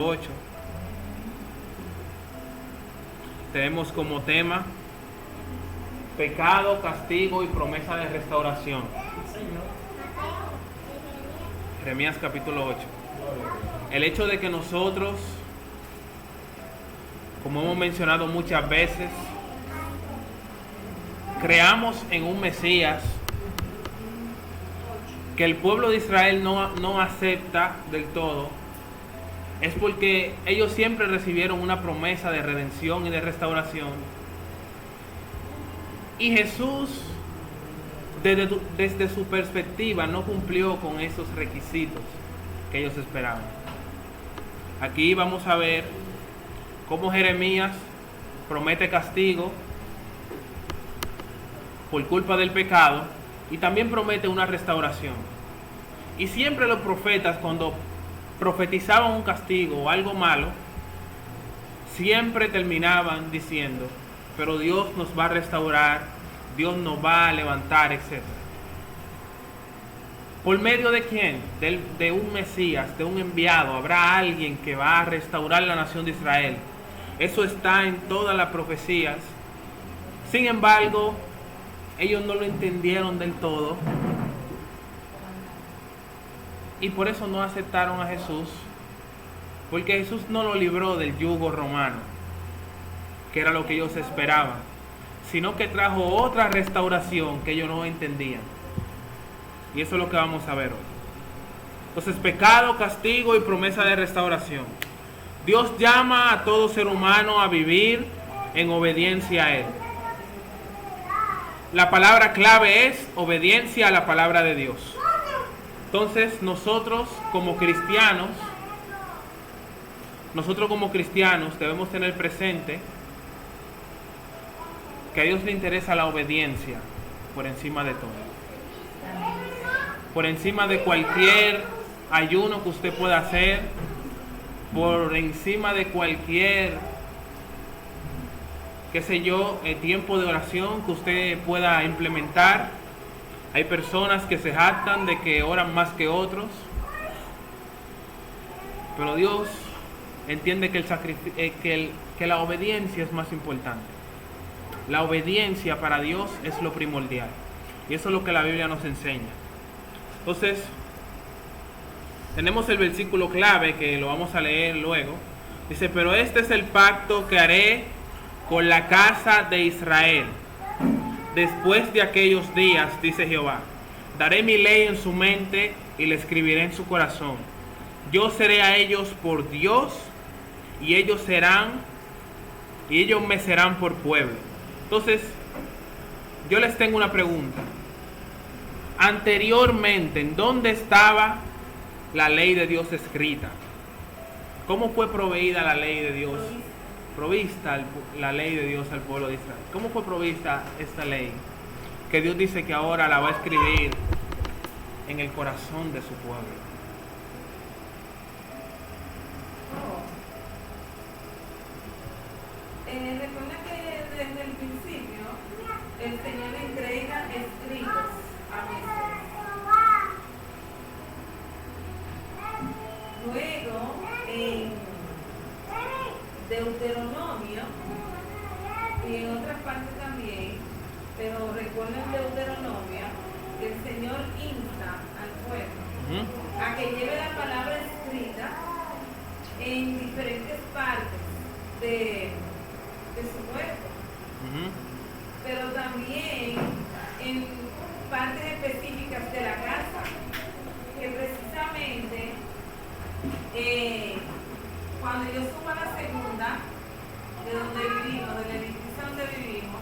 8. Tenemos como tema pecado, castigo y promesa de restauración. Jeremías capítulo 8. El hecho de que nosotros, como hemos mencionado muchas veces, creamos en un Mesías que el pueblo de Israel no acepta del todo, es porque ellos siempre recibieron una promesa de redención y de restauración. Y Jesús, desde su perspectiva, no cumplió con esos requisitos que ellos esperaban. Aquí vamos a ver cómo Jeremías promete castigo por culpa del pecado y también promete una restauración. Y siempre los profetas, cuando profetizaban un castigo o algo malo, siempre terminaban diciendo: pero Dios nos va a restaurar, Dios nos va a levantar, etc. ¿Por medio de quién? De un Mesías, de un enviado. Habrá alguien que va a restaurar la nación de Israel. Eso está en todas las profecías. Sin embargo, ellos no lo entendieron del todo, y por eso no aceptaron a Jesús, porque Jesús no lo libró del yugo romano, que era lo que ellos esperaban, sino que trajo otra restauración que ellos no entendían. Y eso es lo que vamos a ver hoy. Entonces, pecado, castigo y promesa de restauración. Dios llama a todo ser humano a vivir en obediencia a Él. La palabra clave es obediencia a la palabra de Dios. Entonces, nosotros como cristianos debemos tener presente que a Dios le interesa la obediencia por encima de todo. Por encima de cualquier ayuno que usted pueda hacer, por encima de cualquier, tiempo de oración que usted pueda implementar. Hay personas que se jactan de que oran más que otros, pero Dios entiende que la obediencia es más importante. La obediencia para Dios es lo primordial, y eso es lo que la Biblia nos enseña. Entonces, tenemos el versículo clave que lo vamos a leer luego. Dice: pero este es el pacto que haré con la casa de Israel después de aquellos días, dice Jehová. Daré mi ley en su mente y la escribiré en su corazón. Yo seré a ellos por Dios, y ellos me serán por pueblo. Entonces, yo les tengo una pregunta. Anteriormente, ¿en dónde estaba la ley de Dios escrita? ¿Cómo fue proveída la ley de Dios? Provista la ley de Dios al pueblo de Israel. ¿Cómo fue provista esta ley? Que Dios dice que ahora la va a escribir en el corazón de su pueblo. Recuerda que desde el principio el Señor entrega escritos a Moisés. Luego, en Deuteronomio y en otras partes también, pero recuerden Deuteronomio, que el Señor insta al pueblo a que lleve la palabra escrita en diferentes partes de su cuerpo, pero también en partes específicas de la casa, que precisamente cuando yo subo a la segunda, de donde vivimos, del edificio donde vivimos,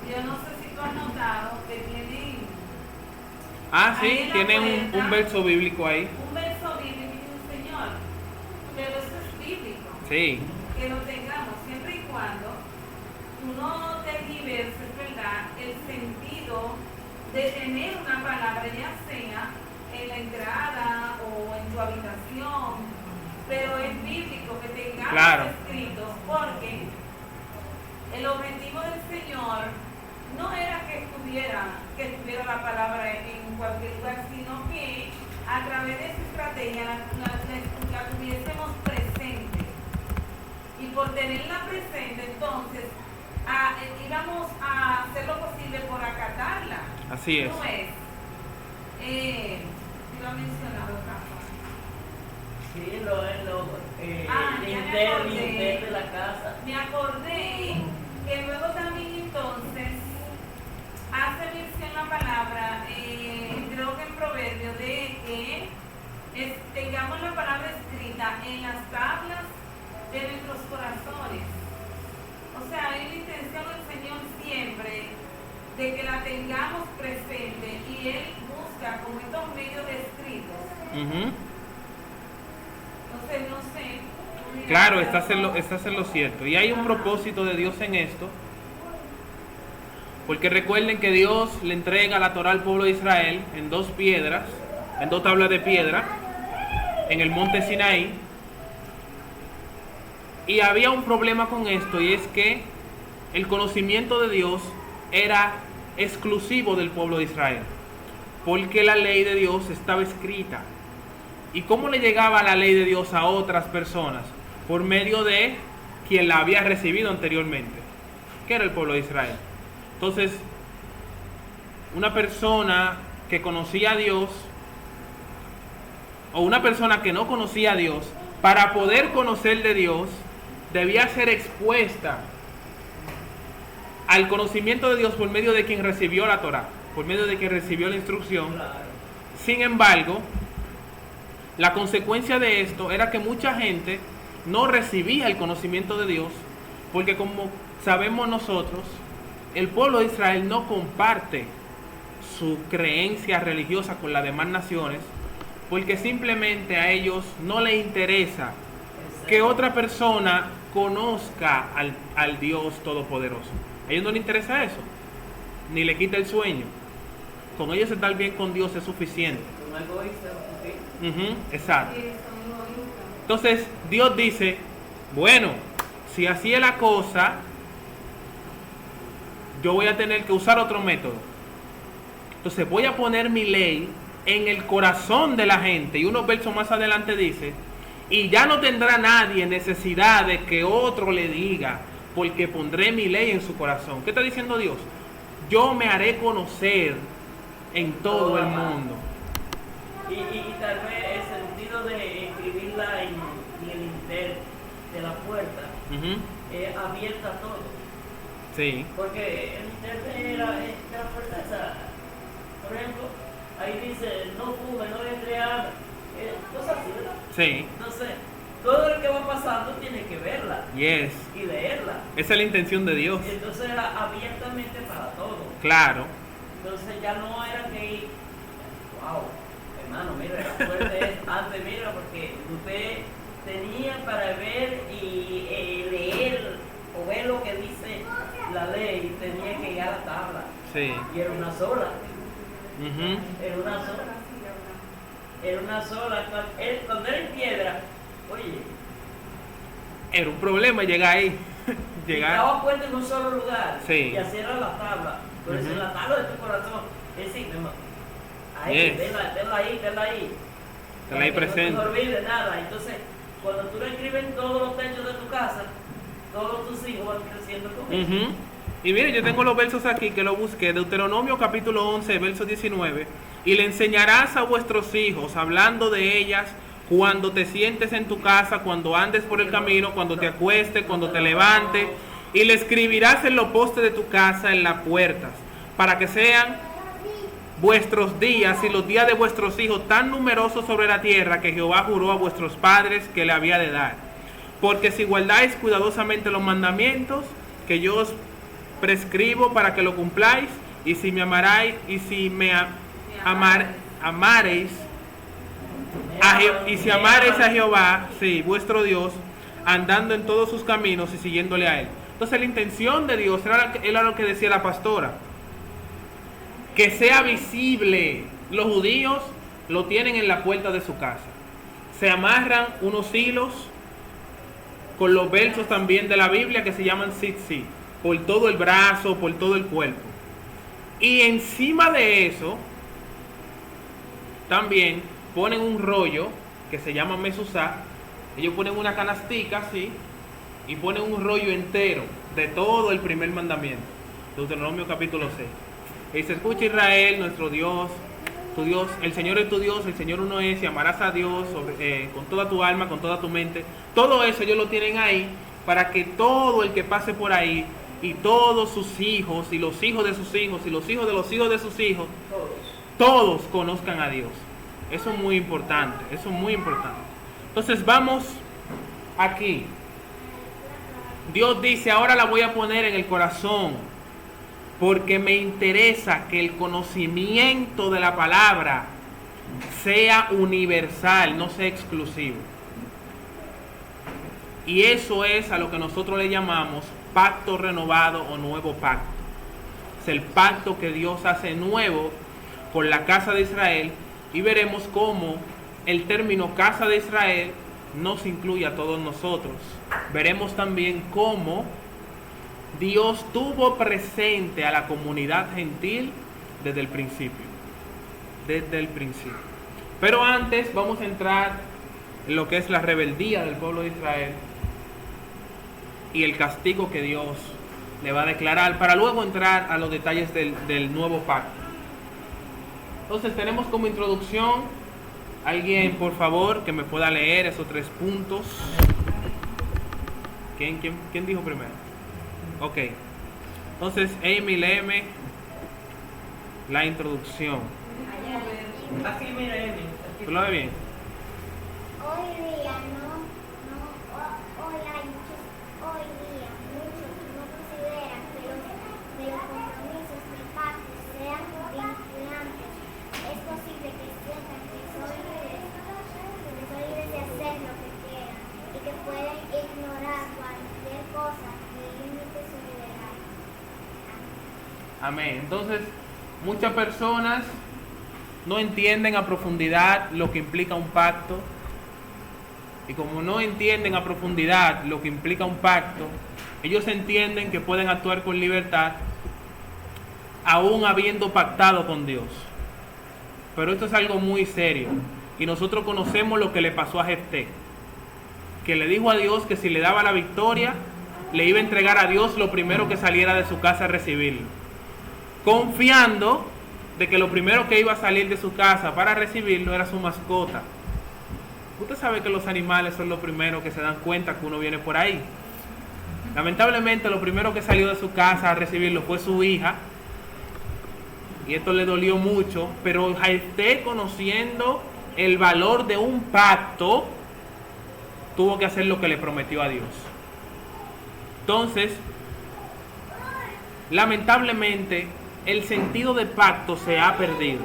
yo no sé si tú has notado que tienen... Sí, tienen un verso bíblico ahí. Un verso bíblico, Señor, pero eso es bíblico. Sí. Que lo tengamos siempre y cuando tú no tergiverses, ¿verdad?, el sentido de tener una palabra, ya sea en la entrada o en tu habitación, pero es bíblico que tengamos escritos, porque el objetivo del Señor no era que estuviera la palabra en cualquier lugar, sino que a través de esa estrategia la tuviésemos presente. tenerla presente, entonces íbamos a hacer lo posible por acatarla. Así es. No es. Iba a mencionar otra cosa. Sí, Ya me el de la casa. Me acordé que luego también entonces hace mención la palabra, creo que en Proverbio, de que tengamos la palabra escrita en las tablas de nuestros corazones. O sea, hay una intención del Señor siempre de que la tengamos presente y Él busca como estos medios escritos. Entonces, no sé. Claro, estás en lo cierto. Y hay un propósito de Dios en esto. Porque recuerden que Dios le entrega la Torá al pueblo de Israel en 2 piedras, en 2 tablas de piedra, en el monte Sinaí. Y había un problema con esto, y es que el conocimiento de Dios era exclusivo del pueblo de Israel, porque la ley de Dios estaba escrita. ¿Y cómo le llegaba la ley de Dios a otras personas? Por medio de quien la había recibido anteriormente, que era el pueblo de Israel. Entonces, una persona que conocía a Dios, o una persona que no conocía a Dios, para poder conocer de Dios, debía ser expuesta al conocimiento de Dios por medio de quien recibió la Torá, por medio de quien recibió la instrucción. Sin embargo, la consecuencia de esto era que mucha gente no recibía el conocimiento de Dios, porque como sabemos nosotros, el pueblo de Israel no comparte su creencia religiosa con las demás naciones, porque simplemente a ellos no les interesa que otra persona conozca al Dios Todopoderoso. A ellos no les interesa eso, ni le quita el sueño. Con ellos estar bien con Dios es suficiente. Exacto. Entonces Dios dice, bueno, si así es la cosa, yo voy a tener que usar otro método. Entonces voy a poner mi ley en el corazón de la gente. Y unos versos más adelante dice, y ya no tendrá nadie necesidad de que otro le diga, porque pondré mi ley en su corazón. ¿Qué está diciendo Dios? Yo me haré conocer en todo el mundo. Y tal vez el sentido de escribirla en el interior de la puerta abierta a todo. Sí. Porque el interior de la puerta esa, por ejemplo, ahí dice no fume, no embriague, cosas así, ¿verdad? Sí. Entonces, todo lo que va pasando tiene que verla. Yes. Y leerla. Esa es la intención de Dios. Entonces era abiertamente para todo. Claro. Entonces ya no era que ir, wow, hermano, mira, la fuerte es antes, mira, porque usted tenía para ver y leer o ver lo que dice la ley, tenía que ir a la tabla. Sí. Y era una sola. Uh-huh. Era una sola. Era una sola. Cuando era en piedra, oye, era un problema llegar ahí. daba cuenta en un solo lugar. Sí. Y así era la tabla. Pero en la tabla de tu corazón, es decir, ahí, Yes. tenla ahí. Tenla ahí presente. No te olvides nada. Entonces, cuando tú lo escribes en todos los techos de tu casa, todos tus hijos van creciendo con eso. Uh-huh. Y miren, yo tengo los versos aquí que lo busqué, Deuteronomio capítulo 11, verso 19. Y le enseñarás a vuestros hijos, hablando de ellas, cuando te sientes en tu casa, cuando andes por el camino, cuando te acuestes, cuando te levantes. Y le escribirás en los postes de tu casa, en las puertas, para que sean vuestros días y los días de vuestros hijos tan numerosos sobre la tierra que Jehová juró a vuestros padres que le había de dar. Porque si guardáis cuidadosamente los mandamientos que yo os prescribo para que lo cumpláis, y si me amaréis, y si me amaréis, y si amaréis a Jehová, sí, vuestro Dios, andando en todos sus caminos y siguiéndole a él. Entonces la intención de Dios era lo que decía la pastora, que sea visible. Los judíos lo tienen en la puerta de su casa, se amarran unos hilos con los versos también de la Biblia que se llaman tzitzit, por todo el brazo, por todo el cuerpo. Y encima de eso también ponen un rollo que se llama mesuzá. Ellos ponen una canastica así y pone un rollo entero de todo el primer mandamiento. Deuteronomio capítulo 6. Y dice: escucha Israel, nuestro Dios, tu Dios, el Señor es tu Dios, el Señor uno es, y amarás a Dios con toda tu alma, con toda tu mente. Todo eso ellos lo tienen ahí para que todo el que pase por ahí, y todos sus hijos, y los hijos de sus hijos, y los hijos de los hijos de sus hijos, todos conozcan a Dios. Eso es muy importante, eso es muy importante. Entonces vamos aquí. Dios dice: ahora la voy a poner en el corazón, porque me interesa que el conocimiento de la palabra sea universal, no sea exclusivo. Y eso es a lo que nosotros le llamamos pacto renovado o nuevo pacto. Es el pacto que Dios hace nuevo con la casa de Israel, y veremos cómo el término casa de Israel nos incluye a todos nosotros. Veremos también cómo Dios tuvo presente a la comunidad gentil desde el principio. Desde el principio. Pero antes vamos a entrar en lo que es la rebeldía del pueblo de Israel y el castigo que Dios le va a declarar, para luego entrar a los detalles del nuevo pacto. Entonces tenemos como introducción, alguien por favor que me pueda leer esos 3 puntos. ¿Quién dijo primero? Ok. Entonces Amy, léeme la introducción. Así, mira, Emi. ¿Tú lo ves bien? Hoy día muchos no consideran que los compromisos del pacto sean vinculantes. Es posible que sientan que son libres de hacer lo que quieran y que pueden ignorar cualquier cosa que limite su libertad. Amén. Entonces, muchas personas no entienden a profundidad lo que implica un pacto. Y como no entienden a profundidad lo que implica un pacto, ellos entienden que pueden actuar con libertad aún habiendo pactado con Dios. Pero esto es algo muy serio. Y nosotros conocemos lo que le pasó a Jefté, que le dijo a Dios que si le daba la victoria, le iba a entregar a Dios lo primero que saliera de su casa a recibirlo, confiando de que lo primero que iba a salir de su casa para recibirlo era su mascota. Usted sabe que los animales son los primeros que se dan cuenta que uno viene por ahí. Lamentablemente lo primero que salió de su casa a recibirlo fue su hija, y esto le dolió mucho. Pero Jefté, conociendo el valor de un pacto, tuvo que hacer lo que le prometió a Dios. Entonces, lamentablemente, el sentido de pacto se ha perdido.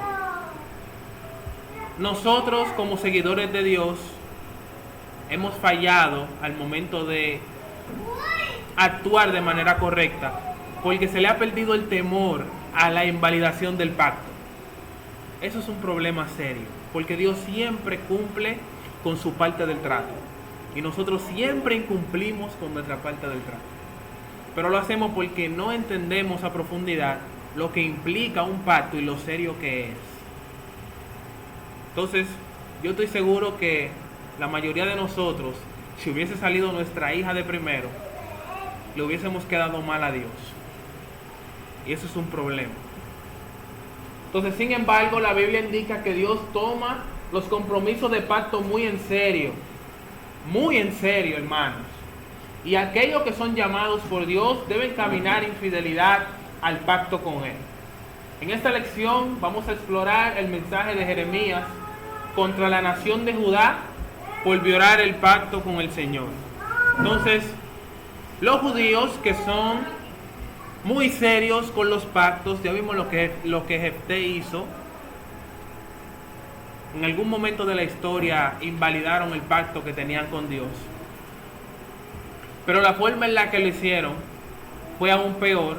Nosotros, como seguidores de Dios, hemos fallado al momento de actuar de manera correcta, porque se le ha perdido el temor a la invalidación del pacto. Eso es un problema serio, porque Dios siempre cumple con su parte del trato, y nosotros siempre incumplimos con nuestra parte del trato. Pero lo hacemos porque no entendemos a profundidad lo que implica un pacto y lo serio que es. Entonces, yo estoy seguro que la mayoría de nosotros, si hubiese salido nuestra hija de primero, le hubiésemos quedado mal a Dios. Y eso es un problema. Entonces, sin embargo, la Biblia indica que Dios toma los compromisos de pacto muy en serio, hermanos. Y aquellos que son llamados por Dios deben caminar en fidelidad al pacto con Él. En esta lección vamos a explorar el mensaje de Jeremías contra la nación de Judá por violar el pacto con el Señor. Entonces, los judíos, que son muy serios con los pactos, ya vimos lo que Jefté hizo. En algún momento de la historia invalidaron el pacto que tenían con Dios, pero la forma en la que lo hicieron fue aún peor,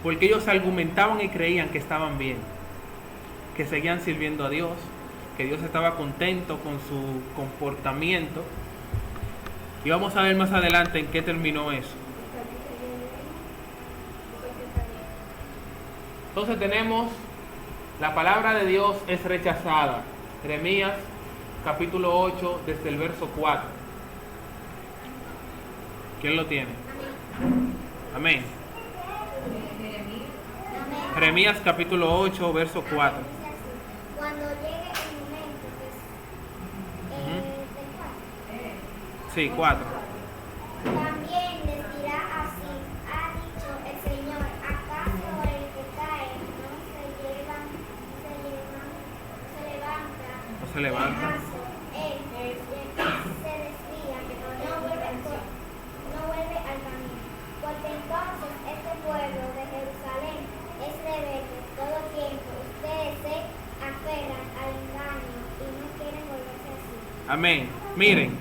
porque ellos argumentaban y creían que estaban bien, que seguían sirviendo a Dios, que Dios estaba contento con su comportamiento. Y vamos a ver más adelante en qué terminó eso. Entonces tenemos la palabra de Dios es rechazada. Jeremías capítulo 8 desde el verso 4. ¿Quién lo tiene? Amén. Amén. Jeremías capítulo 8, verso 4. Dice así, cuando llegue el momento del cual, Sí, 4. también les dirá así, ha dicho el Señor, ¿acaso el que cae no se levanta? No se levanta. ¿Acaso el que se desvía no vuelve al camino? Porque entonces este pueblo de Jerusalén es rebelde todo tiempo. Ustedes se aferran al engaño y no quieren volverse así. Amén. Miren,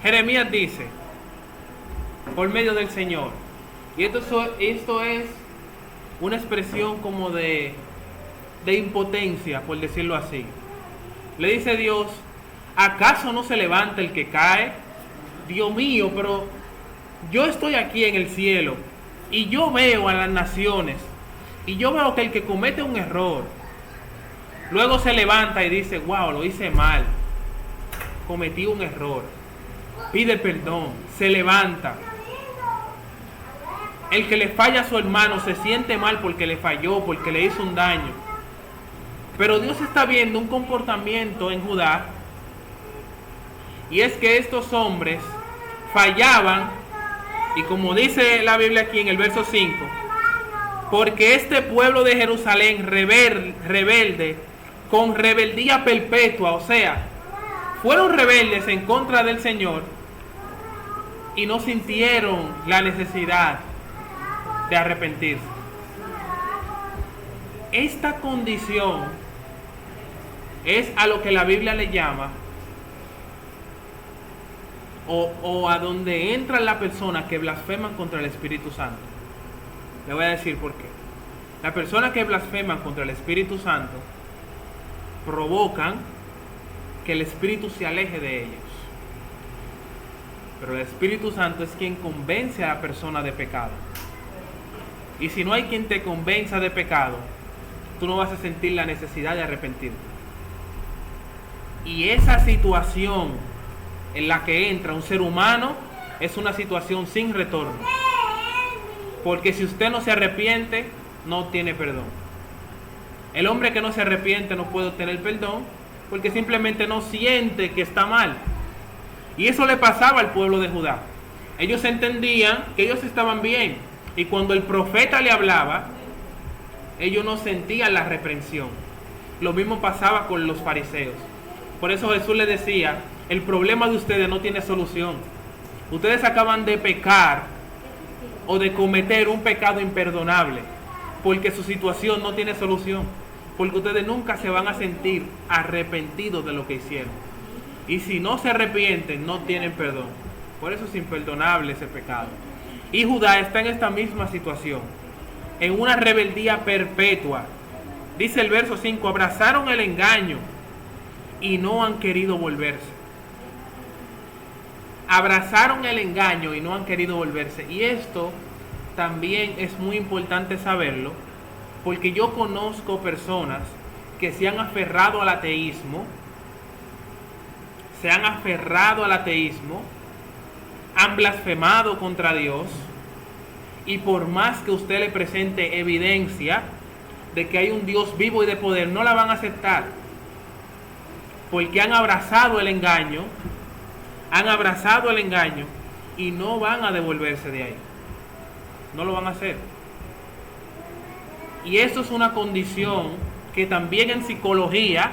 Jeremías dice, por medio del Señor, y esto es una expresión como de impotencia, por decirlo así. Le dice Dios, ¿acaso no se levanta el que cae? Dios mío, pero yo estoy aquí en el cielo y yo veo a las naciones y yo veo que el que comete un error luego se levanta y dice, wow, lo hice mal, cometí un error, pide perdón, se levanta. El que le falla a su hermano se siente mal porque le falló, porque le hizo un daño. Pero Dios está viendo un comportamiento en Judá, y es que estos hombres fallaban, y como dice la Biblia aquí en el verso 5, porque este pueblo de Jerusalén rebelde, con rebeldía perpetua, o sea, fueron rebeldes en contra del Señor y no sintieron la necesidad de arrepentirse. Esta condición es a lo que la Biblia le llama, o a donde entran las personas que blasfeman contra el Espíritu Santo. Le voy a decir por qué. Las personas que blasfeman contra el Espíritu Santo provocan que el Espíritu se aleje de ellos. Pero el Espíritu Santo es quien convence a la persona de pecado. Y si no hay quien te convenza de pecado, tú no vas a sentir la necesidad de arrepentirte. Y esa situación en la que entra un ser humano es una situación sin retorno. Porque si usted no se arrepiente, no tiene perdón. El hombre que no se arrepiente no puede obtener perdón porque simplemente no siente que está mal. Y eso le pasaba al pueblo de Judá. Ellos entendían que ellos estaban bien, y cuando el profeta le hablaba, ellos no sentían la reprensión. Lo mismo pasaba con los fariseos. Por eso Jesús les decía, el problema de ustedes no tiene solución. Ustedes acaban de pecar o de cometer un pecado imperdonable, porque su situación no tiene solución, porque ustedes nunca se van a sentir arrepentidos de lo que hicieron. Y si no se arrepienten, no tienen perdón. Por eso es imperdonable ese pecado. Y Judá está en esta misma situación, en una rebeldía perpetua. Dice el verso 5, abrazaron el engaño y no han querido volverse. Abrazaron el engaño y no han querido volverse. Y esto también es muy importante saberlo, porque yo conozco personas que se han aferrado al ateísmo, han blasfemado contra Dios, y por más que usted le presente evidencia de que hay un Dios vivo y de poder, no la van a aceptar, porque han abrazado el engaño y no van a devolverse de ahí. No lo van a hacer. Y eso es una condición que también en psicología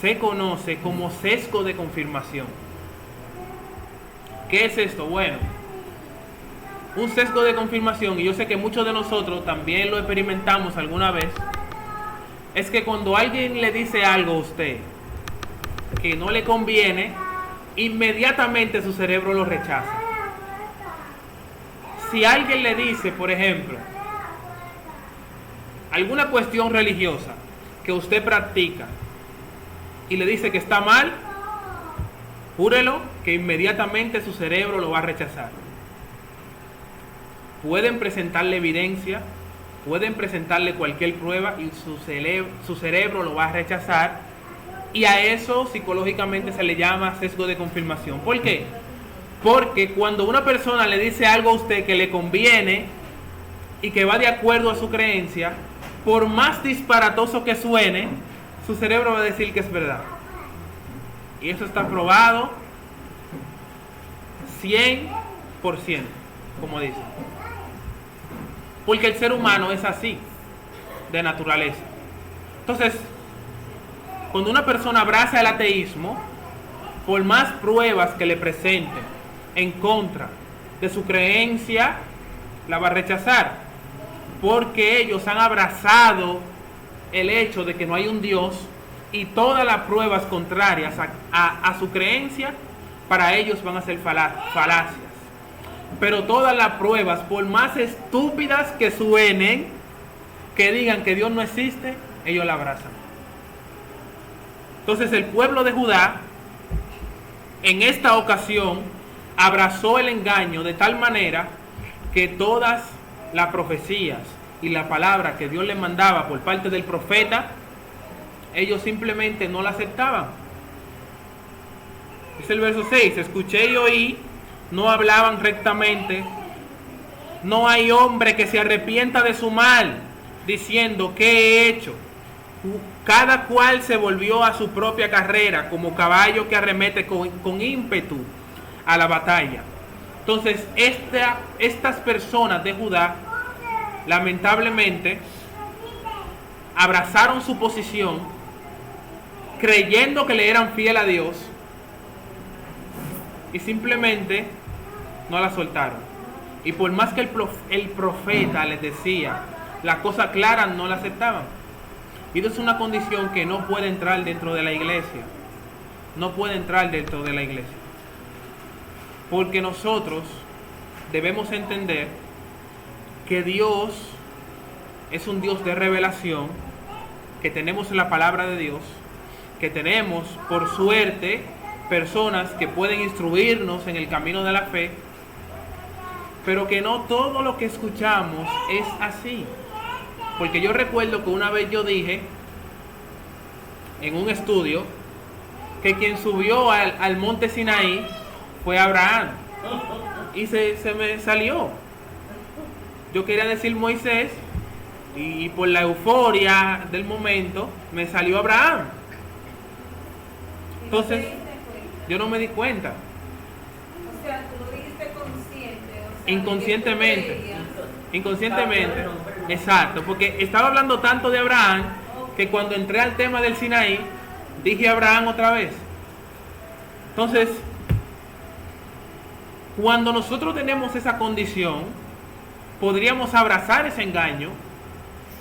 se conoce como sesgo de confirmación. ¿Qué es esto? Bueno, un sesgo de confirmación, y yo sé que muchos de nosotros también lo experimentamos alguna vez, es que cuando alguien le dice algo a usted que no le conviene, inmediatamente su cerebro lo rechaza. Si alguien le dice, por ejemplo, alguna cuestión religiosa que usted practica y le dice que está mal, júrelo que inmediatamente su cerebro lo va a rechazar. Pueden presentarle evidencia, pueden presentarle cualquier prueba y su cerebro lo va a rechazar, y a eso psicológicamente se le llama sesgo de confirmación. ¿Por qué? Porque cuando una persona le dice algo a usted que le conviene y que va de acuerdo a su creencia, por más disparatoso que suene, su cerebro va a decir que es verdad. Y eso está probado 100%, como dicen. Porque el ser humano es así, de naturaleza. Entonces, cuando una persona abraza el ateísmo, por más pruebas que le presenten en contra de su creencia, la va a rechazar, porque ellos han abrazado el hecho de que no hay un Dios, y todas las pruebas contrarias a su creencia para ellos van a ser falacias. Pero todas las pruebas, por más estúpidas que suenen, que digan que Dios no existe, ellos la abrazan. Entonces el pueblo de Judá en esta ocasión abrazó el engaño de tal manera que todas las profecías y la palabra que Dios les mandaba por parte del profeta, ellos simplemente no la aceptaban. Dice el verso 6, escuché y oí, no hablaban rectamente, no hay hombre que se arrepienta de su mal, diciendo, ¿qué he hecho? Cada cual se volvió a su propia carrera, como caballo que arremete con ímpetu a la batalla. Entonces, estas personas de Judá, lamentablemente, abrazaron su posición, creyendo que le eran fiel a Dios, y simplemente no la soltaron. Y por más que el profeta les decía la cosa clara, no la aceptaban. Y eso es una condición que no puede entrar dentro de la iglesia. No puede entrar dentro de la iglesia. Porque nosotros debemos entender que Dios es un Dios de revelación, que tenemos la palabra de Dios, que tenemos, por suerte, personas que pueden instruirnos en el camino de la fe, pero que no todo lo que escuchamos es así. Porque yo recuerdo que una vez yo dije en un estudio que quien subió al monte Sinaí fue Abraham, y se me salió. Yo quería decir Moisés, y por la euforia del momento me salió Abraham. Entonces yo no me di cuenta. O sea, tú lo dijiste consciente. O sea, Inconscientemente. Exacto, porque estaba hablando tanto de Abraham que cuando entré al tema del Sinaí dije Abraham otra vez. Entonces, cuando nosotros tenemos esa condición, podríamos abrazar ese engaño,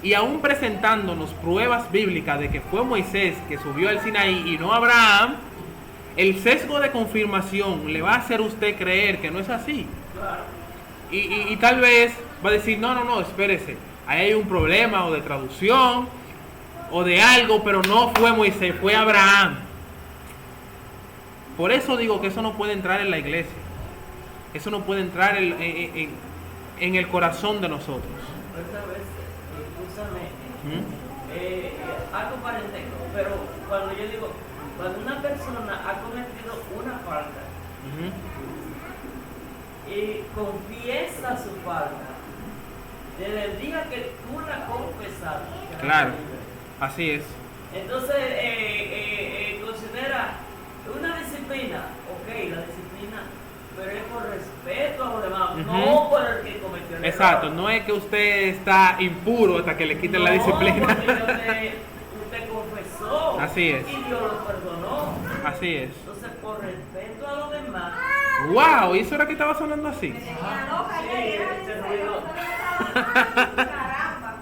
y aún presentándonos pruebas bíblicas de que fue Moisés que subió al Sinaí y no Abraham, el sesgo de confirmación le va a hacer usted creer que no es así. Y tal vez va a decir, no, espérese, ahí hay un problema o de traducción o de algo, pero no fue Moisés, fue Abraham. Por eso digo que eso no puede entrar en la iglesia. Eso no puede entrar en el corazón de nosotros. Algo paréntesis, pero cuando yo digo, cuando una persona ha cometido una falta y confiesa su falta, desde el día que tú la confesaste. Claro, así es. Entonces, considera una disciplina, ok, la disciplina, pero es por respeto a los demás, no por el que cometió el error. Exacto, no es que usted está impuro hasta que le quiten la disciplina. Porque usted confesó. Así es. Y Dios lo perdonó. Así es. Entonces, por respeto a los demás. ¡Wow! ¿Y eso era que estaba sonando así? Me tenía loca, ya Sí, era ese ruido. Caramba.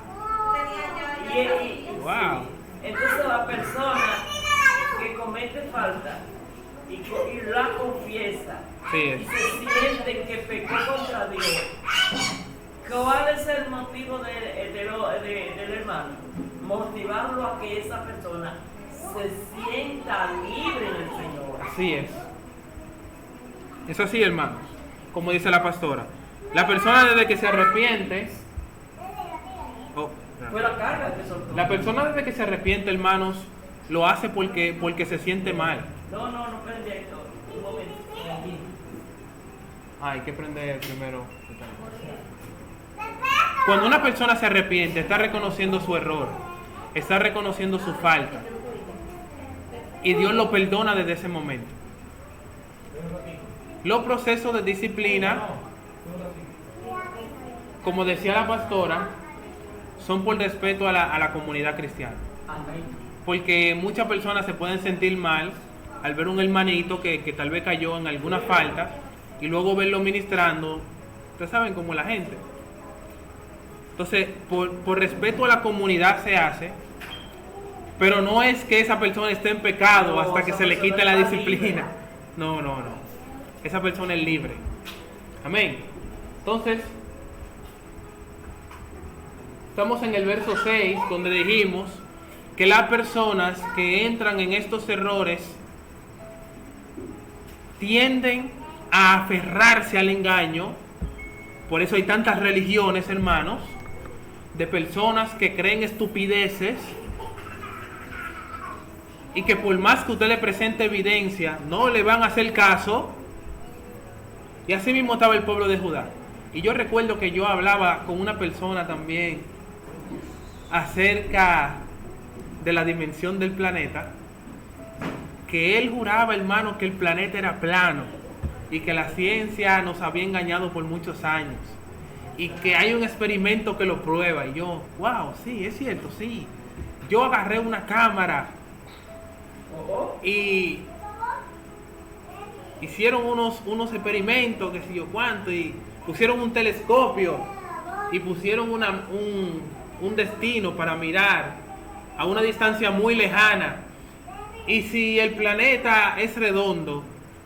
Tenía ya. Wow. Entonces, la persona que comete falta y la confiesa, Sí es. y se siente que pecó contra Dios, ¿cuál es el motivo del hermano? Motivarlo a que esa persona se sienta libre en el Señor. Así es. Es así, hermanos. Como dice la pastora. La persona desde que se arrepiente... Fue la carga que soltó. La persona desde que se arrepiente, hermanos, lo hace porque se siente mal. No, esperen directo. Un momento. Hay que prender primero. Cuando una persona se arrepiente, está reconociendo su error, está reconociendo su falta. Y Dios lo perdona desde ese momento. Los procesos de disciplina, como decía la pastora, son por respeto a la comunidad cristiana. Amén. Porque muchas personas se pueden sentir mal al ver un hermanito que tal vez cayó en alguna falta y luego verlo ministrando. Ustedes saben cómo la gente. Entonces, por respeto a la comunidad se hace, pero no es que esa persona esté en pecado hasta que se le quite la disciplina. No. Esa persona es libre. Amén. Entonces, estamos en el verso 6, donde dijimos que las personas que entran en estos errores tienden a aferrarse al engaño. Por eso hay tantas religiones, hermanos, de personas que creen estupideces y que por más que usted le presente evidencia, no le van a hacer caso. Y así mismo estaba el pueblo de Judá. Y yo recuerdo que yo hablaba con una persona también acerca de la dimensión del planeta, que él juraba, hermano, que el planeta era plano y que la ciencia nos había engañado por muchos años y que hay un experimento que lo prueba. Y yo, wow, sí, es cierto, sí. Yo agarré una cámara y hicieron unos experimentos, que sé yo cuánto, y pusieron un telescopio y pusieron un destino para mirar a una distancia muy lejana. Y si el planeta es redondo,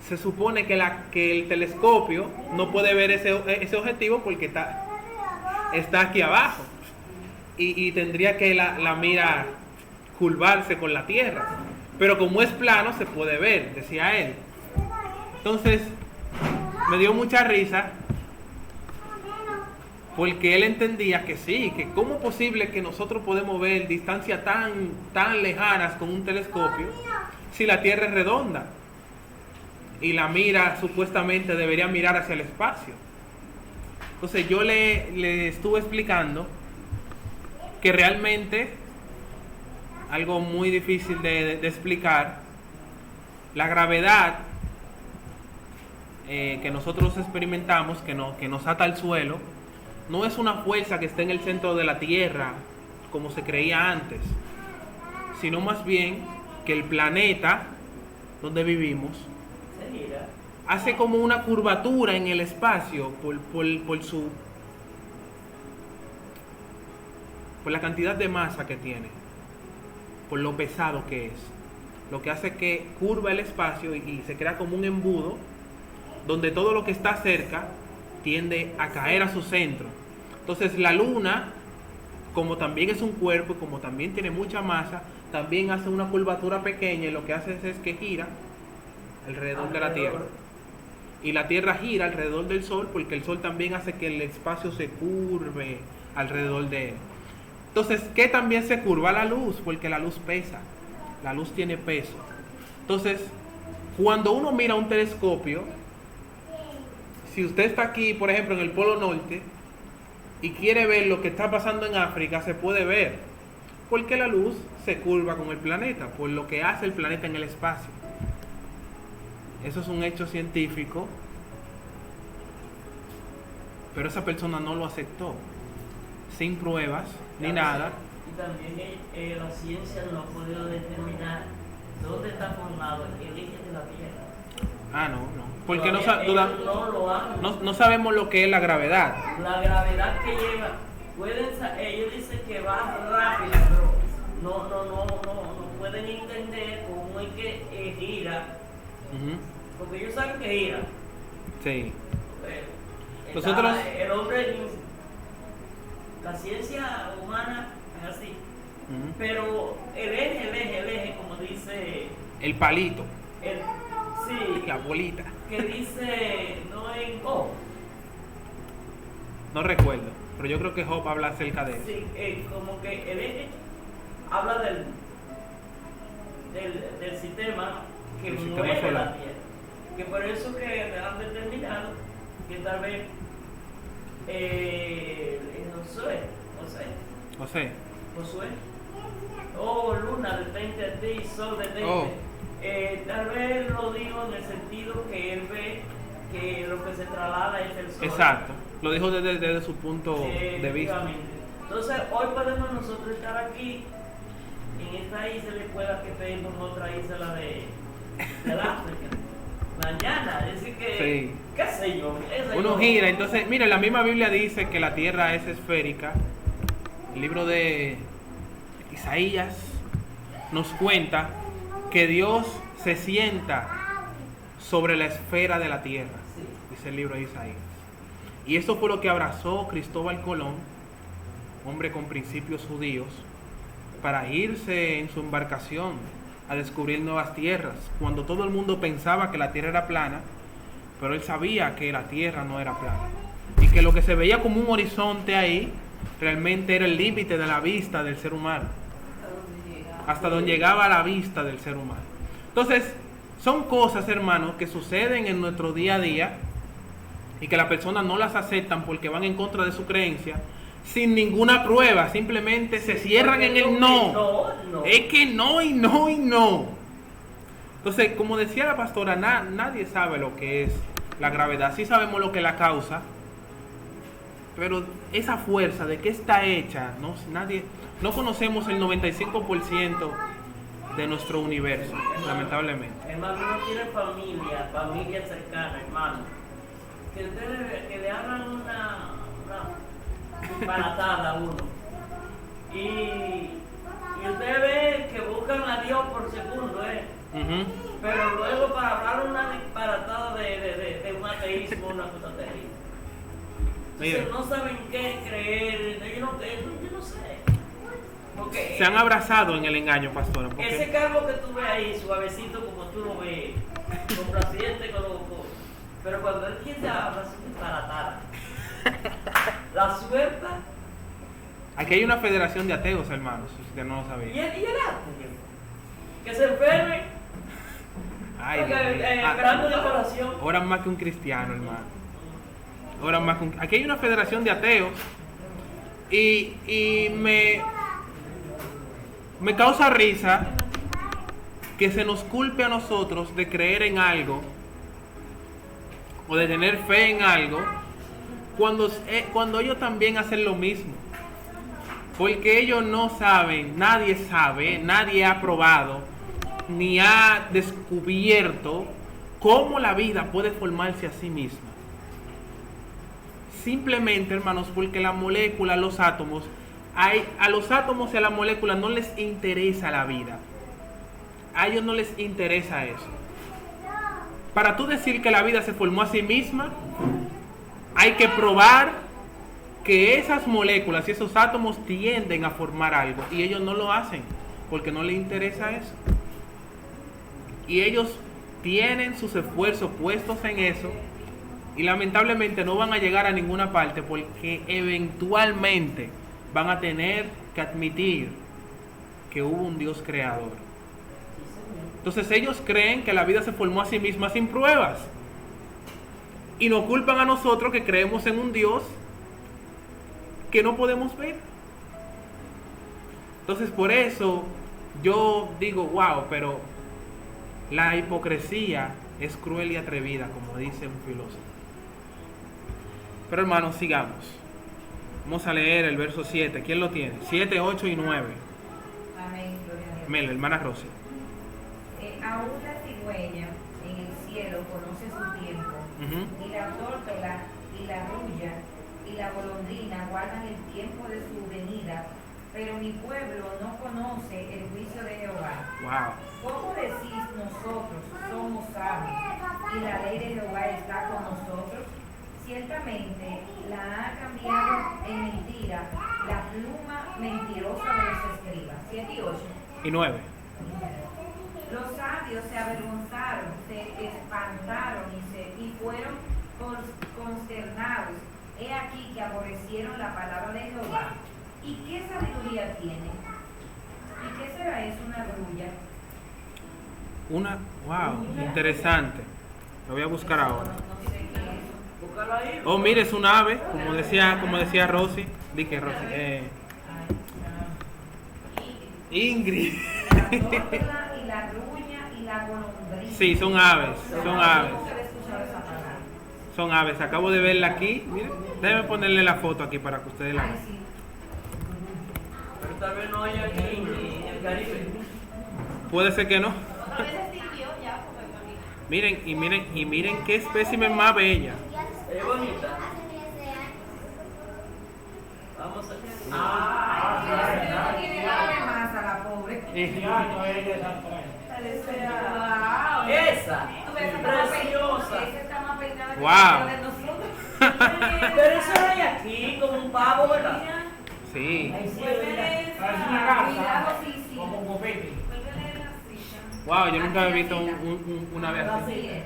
se supone que el telescopio no puede ver ese objetivo porque está aquí abajo. Y tendría que la mira curvarse con la Tierra. Pero como es plano, se puede ver, decía él. Entonces, me dio mucha risa, porque él entendía que sí, que cómo es posible que nosotros podemos ver distancias tan lejanas con un telescopio si la Tierra es redonda y la mira supuestamente debería mirar hacia el espacio. Entonces yo le estuve explicando que realmente algo muy difícil de explicar, la gravedad que nosotros experimentamos, que nos ata al suelo, no es una fuerza que esté en el centro de la Tierra, como se creía antes, sino más bien que el planeta donde vivimos hace como una curvatura en el espacio por la cantidad de masa que tiene, por lo pesado que es, lo que hace que curva el espacio y se crea como un embudo donde todo lo que está cerca tiende a caer a su centro. Entonces la luna, como también es un cuerpo, como también tiene mucha masa, también hace una curvatura pequeña y lo que hace es que gira alrededor de la Tierra. Y la Tierra gira alrededor del Sol porque el Sol también hace que el espacio se curve alrededor de él. Entonces, ¿qué también se curva? La luz, porque la luz pesa, la luz tiene peso. Entonces, cuando uno mira un telescopio, si usted está aquí, por ejemplo, en el Polo Norte y quiere ver lo que está pasando en África, se puede ver, porque la luz se curva con el planeta, por lo que hace el planeta en el espacio. Eso es un hecho científico, pero esa persona no lo aceptó, sin pruebas ni nada. Y también la ciencia no ha podido determinar dónde está formado el eje de la Tierra. Ah, no. Porque no sabemos lo que es la gravedad. La gravedad que lleva, ellos dicen que va rápido, pero no pueden entender cómo es que gira. Porque ellos saben que gira. Sí. Nosotros, el hombre, la ciencia humana es así. Pero el eje, como dice. El palito. Sí. La bolita. Que dice, no en Job. No recuerdo, pero yo creo que Job habla acerca de eso. Sí, como que el eje habla del sistema que mueve la Tierra. Que por eso que han determinado que tal vez Josué, luna, detente a ti, sol, detente. Tal vez lo digo en el sentido que él ve que lo que se traslada es el sol. Exacto, lo dijo desde su punto de vista. Entonces, hoy podemos nosotros estar aquí en esta isla y pueda que estemos en otra isla del África. Mañana, es decir que, Sí. qué sé yo. Uno gira, entonces, mire, la misma Biblia dice que la tierra es esférica. El libro de Isaías nos cuenta que Dios se sienta sobre la esfera de la tierra, Sí. dice el libro de Isaías. Y eso fue lo que abrazó Cristóbal Colón, hombre con principios judíos, para irse en su embarcación a descubrir nuevas tierras, cuando todo el mundo pensaba que la tierra era plana, pero él sabía que la tierra no era plana, y que lo que se veía como un horizonte ahí, realmente era el límite de la vista del ser humano, hasta donde llegaba la vista del ser humano. Entonces, son cosas, hermanos, que suceden en nuestro día a día, y que las personas no las aceptan porque van en contra de su creencia, sin ninguna prueba, simplemente se cierran en el no. Es que no y no y no. Entonces, como decía la pastora, nadie sabe lo que es la gravedad. Sí sabemos lo que la causa, pero esa fuerza de qué está hecha, no conocemos el 95% de nuestro universo, lamentablemente. Hermano, uno tiene familia cercana, hermano, que le hagan una disparatada a uno. Y usted ve que buscan a Dios por segundo, pero luego para hablar una disparatada de un ateísmo, una cosa terrible. Entonces no saben qué creer, yo no sé. Porque se han abrazado en el engaño, pastora. ese cargo que tú ves ahí, suavecito como tú lo ves, complaciente, pero cuando él quiere hablar, es disparatada. La suerte. Aquí hay una federación de ateos, hermanos, si usted no lo sabía. ¿Y el ateo? Que se enferme. Ay, esperando la oración. Oran más que un cristiano, hermano. Oran más que Aquí hay una federación de ateos. Y me causa risa que se nos culpe a nosotros de creer en algo o de tener fe en algo cuando ellos también hacen lo mismo, porque ellos no saben, nadie ha probado ni ha descubierto cómo la vida puede formarse a sí misma. Simplemente, hermanos, porque la molécula, los átomos, a los átomos y a la molécula no les interesa la vida. A ellos no les interesa eso. Para tú decir que la vida se formó a sí misma, hay que probar que esas moléculas y esos átomos tienden a formar algo, y ellos no lo hacen porque no les interesa eso. Y ellos tienen sus esfuerzos puestos en eso, y lamentablemente no van a llegar a ninguna parte porque eventualmente van a tener que admitir que hubo un Dios creador. Entonces ellos creen que la vida se formó a sí misma sin pruebas, y nos culpan a nosotros que creemos en un Dios que no podemos ver. Entonces por eso yo digo, wow, pero la hipocresía es cruel y atrevida, como dice un filósofo. Pero hermanos, sigamos. Vamos a leer el verso 7. ¿Quién lo tiene? 7, 8 y 9. Amén, gloria a Dios. Mela, hermana Rosy. Aún la cigüeña en el cielo conoce su tiempo, y la tórtola y la rulla y la golondrina guardan el tiempo de su venida, pero mi pueblo no conoce el juicio de Jehová. Wow. ¿Cómo decís nosotros somos sabios y la ley de Jehová está con nosotros? Ciertamente la ha cambiado en mentira la pluma mentirosa de los escribas. 7 y 8. Y 9. Los sabios se avergonzaron, se espantaron y fueron consternados. He aquí que aborrecieron la palabra de Jehová. ¿Y qué sabiduría tiene? ¿Y qué será eso, una grulla? Wow, interesante. Lo voy a buscar ahora. No sé qué es. búscalo ahí. Oh, mire, es un ave, como decía Rosy. Di que Rosy. Ingrid. La tórtola y la gruña y la golondrina. Sí, son aves, son aves. Nunca había escuchado esa palabra. Son aves. Acabo de verla aquí. Miren, déjenme ponerle la foto aquí para que ustedes la Ay, vean. sí. Pero tal vez no hay aquí en el Caribe. Puede ser que no. Otra vez se extinguió ya porque Miren, y miren qué espécimen más bella. Es bonita. Hace miles de años. Vamos a ver. Ay, Dios mío, no tiene nada más a la pobre. Wow. Esa, Tú ves, esa está más preciosa. peinada- esa está más peinada que Wow. la de nosotros. Pero eso no hay aquí, como un pavo, ¿verdad? Mira, Sí. Ahí sí, vuélvele ¿verdad? esa. Parece una casa. Cuidado, sí, sí. Como un copete. Vuélvele la silla. Wow, yo nunca había Aquí visto la silla. una ave así. Así es.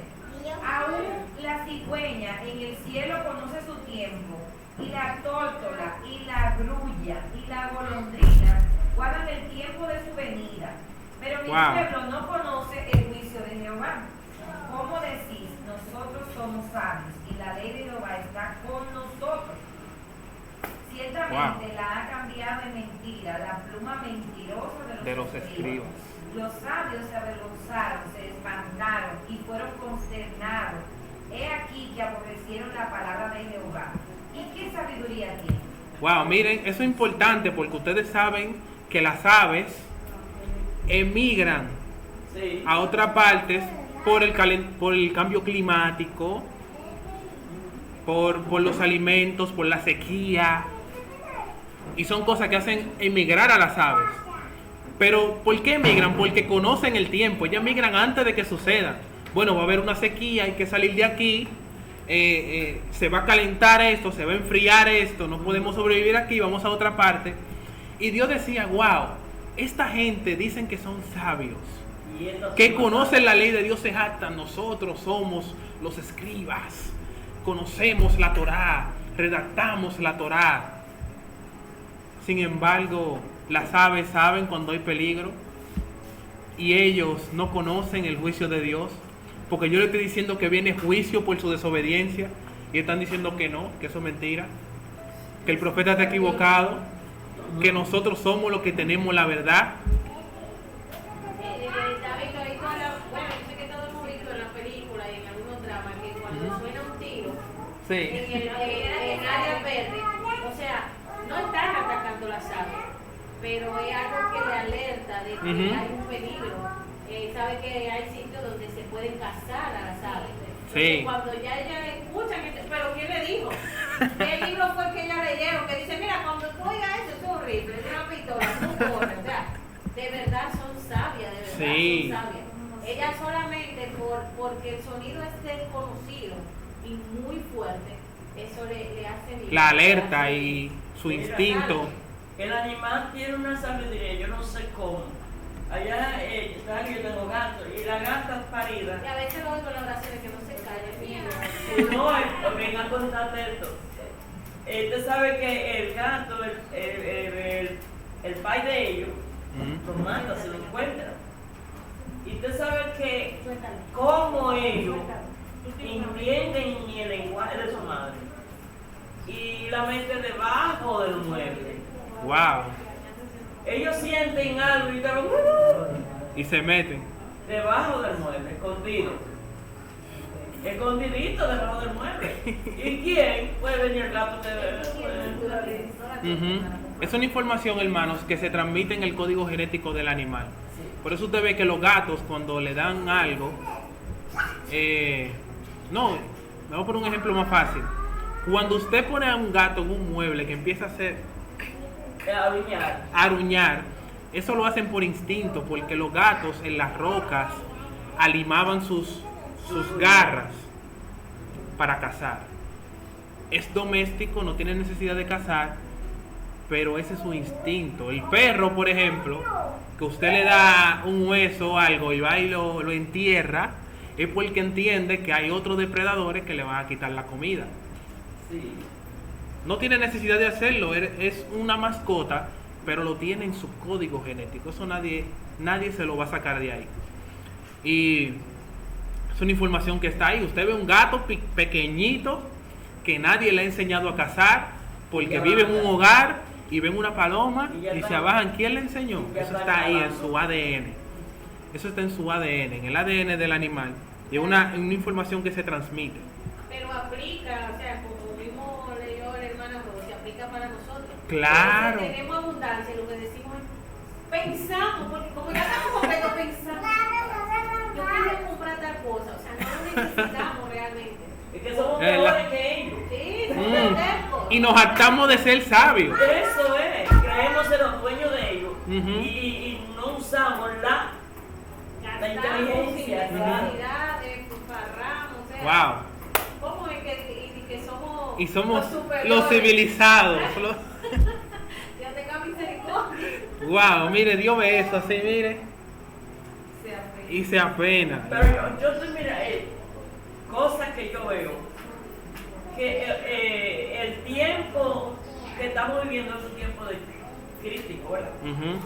Aún la cigüeña en el cielo conoce su tiempo, y la tórtola, y la grulla, y la golondrina guardan el tiempo de su venida. Pero mi Wow. pueblo no conoce el juicio de Jehová. ¿Cómo decís? Nosotros somos sabios, y la ley de Jehová está con nosotros. Ciertamente la ha cambiado en mentira, la pluma mentirosa De los escribas. Los sabios se avergonzaron, se espantaron y fueron consternados. He aquí que aborrecieron la palabra de Jehová. ¿Y qué sabiduría tiene? Wow, miren, eso es importante porque ustedes saben que las aves emigran Sí. a otras partes por el cambio climático, por los alimentos, por la sequía. Y son cosas que hacen emigrar a las aves. Pero ¿por qué emigran? Porque conocen el tiempo. Ellas migran antes de que suceda. Bueno, va a haber una sequía, hay que salir de aquí. Se va a calentar esto, se va a enfriar esto, no podemos sobrevivir aquí, vamos a otra parte. Y Dios decía, wow, esta gente dicen que son sabios, Y estos que son conocen la ley de Dios, se jactan. Nosotros somos los escribas, conocemos la Torá, redactamos la Torá. Sin embargo, las aves saben cuando hay peligro y ellos no conocen el juicio de Dios, porque yo le estoy diciendo que viene juicio por su desobediencia y están diciendo que no, que eso es mentira, que el profeta está equivocado, que nosotros somos los que tenemos la verdad. David, ahorita bueno, yo sé que todos hemos visto en las películas y en algunos dramas que cuando suena un tiro en área verde, o sea, no están atacando las aves, pero es algo que le alerta de que hay un peligro. Sabe que hay sitios donde se pueden cazar a las aves. Sí. Y cuando ya ellas escuchan, pero ¿quién le dijo? ¿Qué libro fue que ellas leyeron? Que dice, mira, cuando tú oigas eso, es horrible, es una pistola, tú corres. O sea, de verdad son sabias, de verdad Sí. son sabias. Ellas solamente porque el sonido es desconocido y muy fuerte, eso le hace vibrar, La le alerta hace- y su instinto. El animal tiene una sabiduría, yo no sé cómo. Allá yo tengo gatos y las gatas paridas. Y a veces lo oigo en las oraciones que no se callen, mira. No, ven a contarte esto. Usted sabe que el gato, el pai de ellos, lo mata, se lo encuentra. Y usted sabe que Suéltalo. cómo ellos Suéltalo. entienden el lenguaje de su madre y la mente debajo del mueble. Wow. Ellos sienten algo y están Y se meten. debajo del mueble, escondido. Escondidito debajo del mueble. ¿Y quién puede venir el gato Ujú. Es una información, hermanos, que se transmite en el código genético del animal. Por eso usted ve que los gatos, cuando le dan algo, vamos por un ejemplo más fácil. Cuando usted pone a un gato en un mueble que empieza a aruñar, eso lo hacen por instinto, porque los gatos en las rocas alimaban sus garras para cazar. Es doméstico, no tiene necesidad de cazar, pero ese es su instinto. El perro, por ejemplo, que usted le da un hueso o algo y va y lo entierra, es porque entiende que hay otros depredadores que le van a quitar la comida. Sí. No tiene necesidad de hacerlo, es una mascota, pero lo tiene en su código genético. Eso nadie se lo va a sacar de ahí. Y es una información que está ahí. Usted ve un gato pequeñito que nadie le ha enseñado a cazar, porque Ya vive en va. un hogar y ven una paloma Y ya y está. se abajan. ¿Quién le enseñó? Ya Eso está está ahí en acabando. su ADN. Eso está en su ADN, en el ADN del animal. Y es una información que se transmite. Pero aplica, o sea, como mismo leyó el hermano Robo, se aplica para nosotros. Claro. Porque tenemos abundancia, lo que decimos es, pensamos, porque como ya estamos completos, pensamos, yo quiero comprar tal cosa, o sea, no lo necesitamos realmente. Es que somos La- mejores que ellos. Sí, somos Mm. tercos. Y nos hartamos de ser sabios. Eso es, creemos ser los dueños de ellos Ujú. y no usamos la Gastamos inteligencia, sin claro. necesidades, farramos, o sea, Wow. ¿cómo es que somos Y somos los superiores? los civilizados. Dios tenga misericordia. Wow, mire, Dios ve eso así, mire. Se apena. Y se apena. Pero yo estoy, mira, cosas que yo veo, que el tiempo que estamos viviendo es un tiempo de crítico, ¿verdad? Ujú.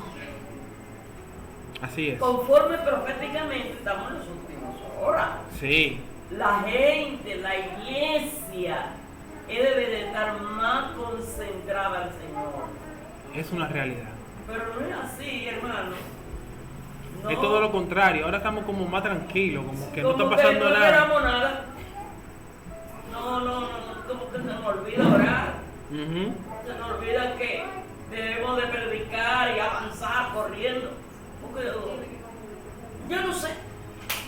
Así es. Conforme proféticamente estamos en los últimos horas. Sí. La gente, la iglesia, debe de estar más concentrada al Señor. Es una realidad. Pero no es así, hermano. No, Es todo lo contrario. Ahora estamos como más tranquilos, como que no como está pasando que no nada. esperamos nada. No, como que se nos olvida orar. Ujú. Se nos olvida que debemos de predicar y avanzar corriendo. Porque yo no sé,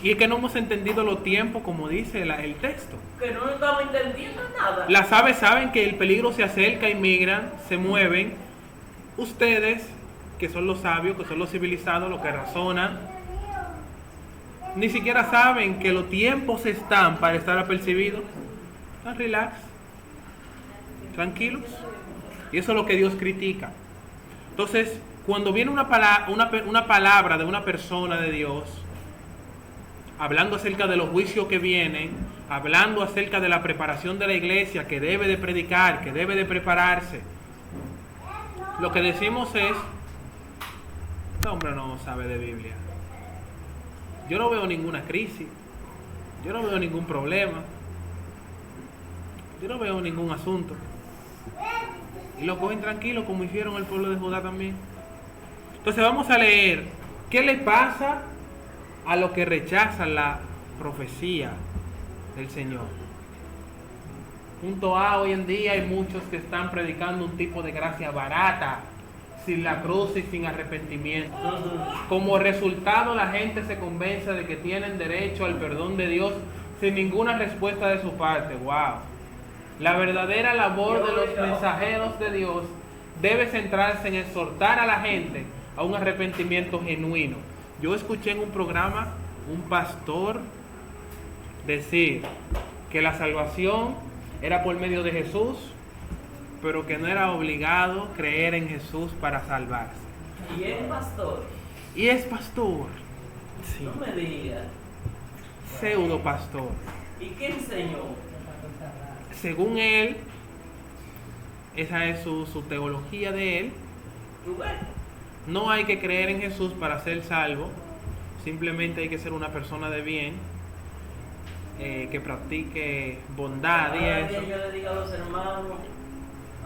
Y es que no hemos entendido los tiempos como dice el texto. que no estamos entendiendo nada. Las aves saben que el peligro se acerca y migran, se mueven. Ustedes, que son los sabios, que son los civilizados, los que razonan, ni siquiera saben que los tiempos están para estar apercibidos. Están relax, tranquilos. Y eso es lo que Dios critica. Entonces, cuando viene una palabra de una persona de Dios, hablando acerca de los juicios que vienen, hablando acerca de la preparación de la iglesia, que debe de predicar, que debe de prepararse, lo que decimos es, este hombre no sabe de Biblia. Yo no veo ninguna crisis, yo no veo ningún problema, yo no veo ningún asunto. Y lo cogen tranquilo como hicieron el pueblo de Judá también. Entonces vamos a leer qué le pasa a los que rechazan la profecía del Señor. Punto A, hoy en día hay muchos que están predicando un tipo de gracia barata, sin la cruz y sin arrepentimiento. Como resultado, la gente se convence de que tienen derecho al perdón de Dios sin ninguna respuesta de su parte. Wow. La verdadera labor de los mensajeros de Dios debe centrarse en exhortar a la gente a un arrepentimiento genuino. Yo escuché en un programa un pastor decir que la salvación era por medio de Jesús, pero que no era obligado creer en Jesús para salvarse. Y es pastor, Y es pastor, sí, no me digas. pseudo pastor. ¿Y qué enseñó? Según él, esa es su teología de él, ¿Tú ves? no hay que creer en Jesús para ser salvo, simplemente hay que ser una persona de bien, que practique bondad y Cada eso. día yo le digo a los hermanos,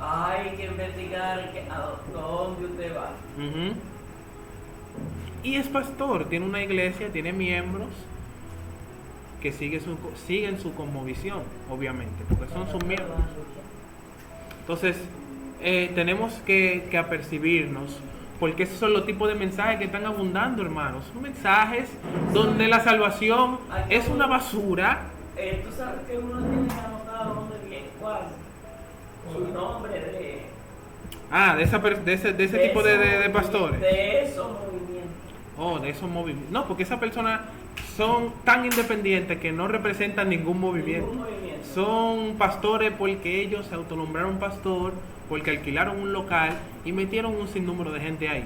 hay que investigar a dónde usted va. Ujú. Y es pastor, tiene una iglesia, tiene miembros que siguen su conmovisión, obviamente, porque son sus miembros. Entonces, tenemos que apercibirnos, porque esos son los tipos de mensajes que están abundando, hermanos. Son mensajes donde la salvación es una basura. Tú sabes que uno tiene que anotar dónde viene, cuál, su nombre De ese tipo de pastores. De esos movimientos. Oh, de esos movimientos. No, porque esas personas son tan independientes que no representan ningún movimiento. Ningún movimiento. Son pastores porque ellos se autonombraron pastor, porque alquilaron un local y metieron un sinnúmero de gente ahí.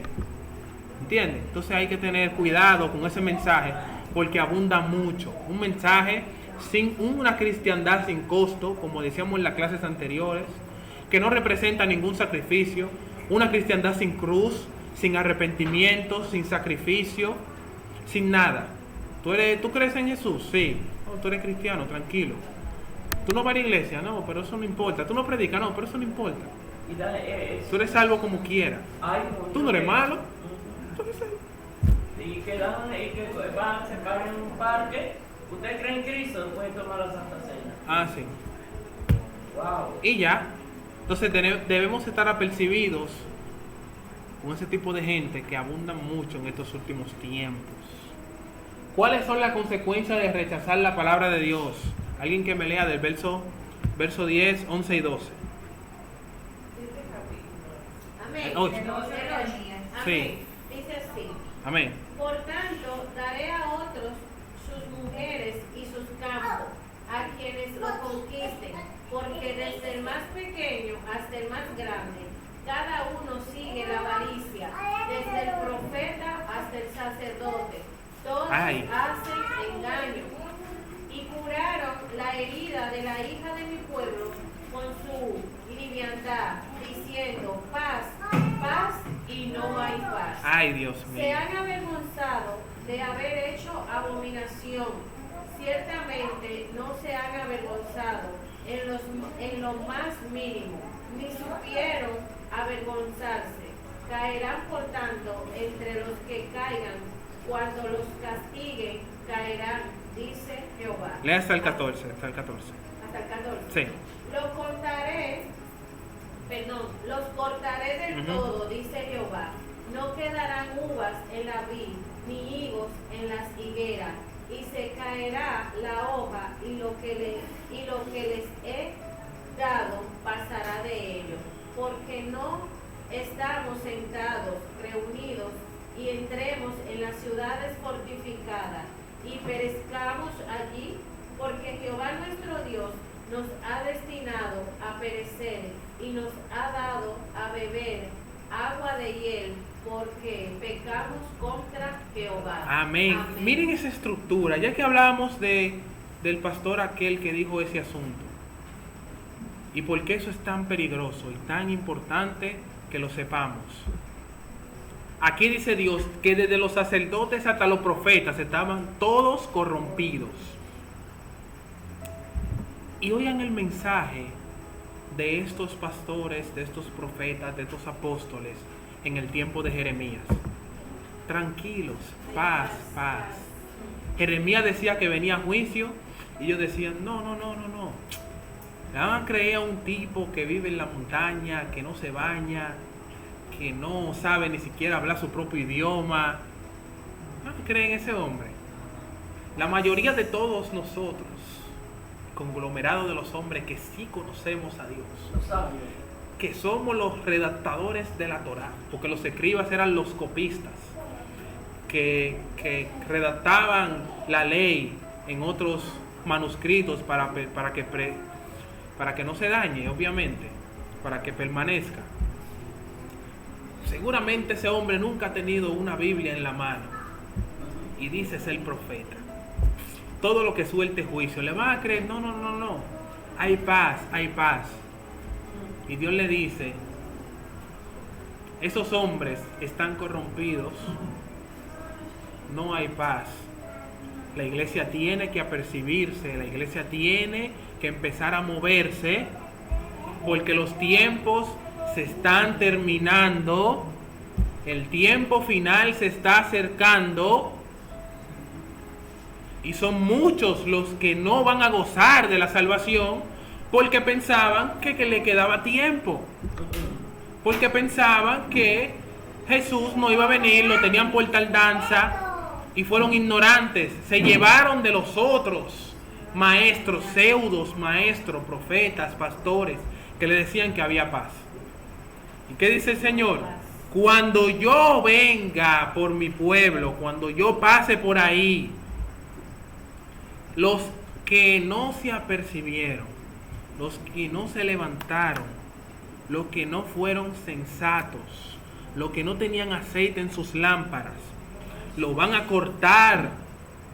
¿Entiendes? Entonces hay que tener cuidado con ese mensaje porque abunda mucho. Un mensaje sin una cristiandad sin costo, como decíamos en las clases anteriores, que no representa ningún sacrificio, una cristiandad sin cruz, sin arrepentimiento, sin sacrificio, sin nada. ¿Tú crees en Jesús? Sí. Oh, tú eres cristiano, tranquilo. Tú no vas a la iglesia, no, pero eso no importa. Tú no predicas, no, pero eso no importa. Y dale, Tú eres salvo como quieras. Tú no eres malo. Tú eres salvo. Y que van, se paran en un parque. ¿Usted cree en Cristo? Pueden tomar la Santa Cena. Ah, sí. Wow. Y ya. Entonces debemos estar apercibidos con ese tipo de gente que abundan mucho en estos últimos tiempos. ¿Cuáles son las consecuencias de rechazar la palabra de Dios? Alguien que me lea del verso 10, 11 y 12. Amén. Oh. Amén. Sí. Dice así. Amén. Por tanto, daré a otros sus mujeres y sus campos, a quienes lo conquisten, porque desde el más pequeño hasta el más grande, cada uno sigue la avaricia, desde el profeta hasta el sacerdote. Todos Ay. hacen engaño. Y curaron la herida de la hija de mi pueblo con su liviandad, diciendo paz, paz, y no hay paz. Ay, Dios Se mío. han avergonzado de haber hecho abominación. Ciertamente no se han avergonzado en lo más mínimo, ni supieron avergonzarse. Caerán por tanto entre los que caigan, cuando los castiguen, caerán, dice Jehová. Lea hasta el 14, hasta el 14. Hasta el 14. Sí. Los cortaré del Ujú. todo, dice Jehová. No quedarán uvas en la vid, ni higos en las higueras, y se caerá la hoja, y lo que les he dado pasará de ellos, porque no estamos sentados, reunidos, y entremos en las ciudades fortificadas, y perezcamos allí, porque Jehová nuestro Dios nos ha destinado a perecer, y nos ha dado a beber agua de hiel, porque pecamos contra Jehová. Amén. Miren esa estructura. Ya que hablábamos del pastor aquel que dijo ese asunto. Y por qué eso es tan peligroso y tan importante que lo sepamos. Aquí dice Dios que desde los sacerdotes hasta los profetas estaban todos corrompidos. Y oigan el mensaje de estos pastores, de estos profetas, de estos apóstoles en el tiempo de Jeremías. Tranquilos, paz, paz. Jeremías decía que venía juicio y ellos decían, no. Le van a creer a un tipo que vive en la montaña, que no se baña, que no sabe ni siquiera hablar su propio idioma. No creen en ese hombre. La mayoría de todos nosotros, conglomerado de los hombres que sí conocemos a Dios, Los sabios. que somos los redactadores de la Torá, porque los escribas eran los copistas, que redactaban la ley en otros manuscritos para que no se dañe, obviamente, para que permanezca. Seguramente ese hombre nunca ha tenido una Biblia en la mano y dice ser profeta. Todo lo que suelte juicio, ¿le van a creer? No. Hay paz, hay paz. Y Dios le dice, esos hombres están corrompidos, no hay paz. La iglesia tiene que apercibirse, la iglesia tiene que empezar a moverse, porque los tiempos se están terminando, el tiempo final se está acercando, y son muchos los que no van a gozar de la salvación, porque pensaban que le quedaba tiempo. Porque pensaban que Jesús no iba a venir, lo tenían por tardanza y fueron ignorantes. Se llevaron de los otros maestros, pseudos maestros, profetas, pastores, que le decían que había paz. ¿Y qué dice el Señor? Cuando yo venga por mi pueblo, cuando yo pase por ahí, los que no se apercibieron, los que no se levantaron, los que no fueron sensatos, los que no tenían aceite en sus lámparas, lo van a cortar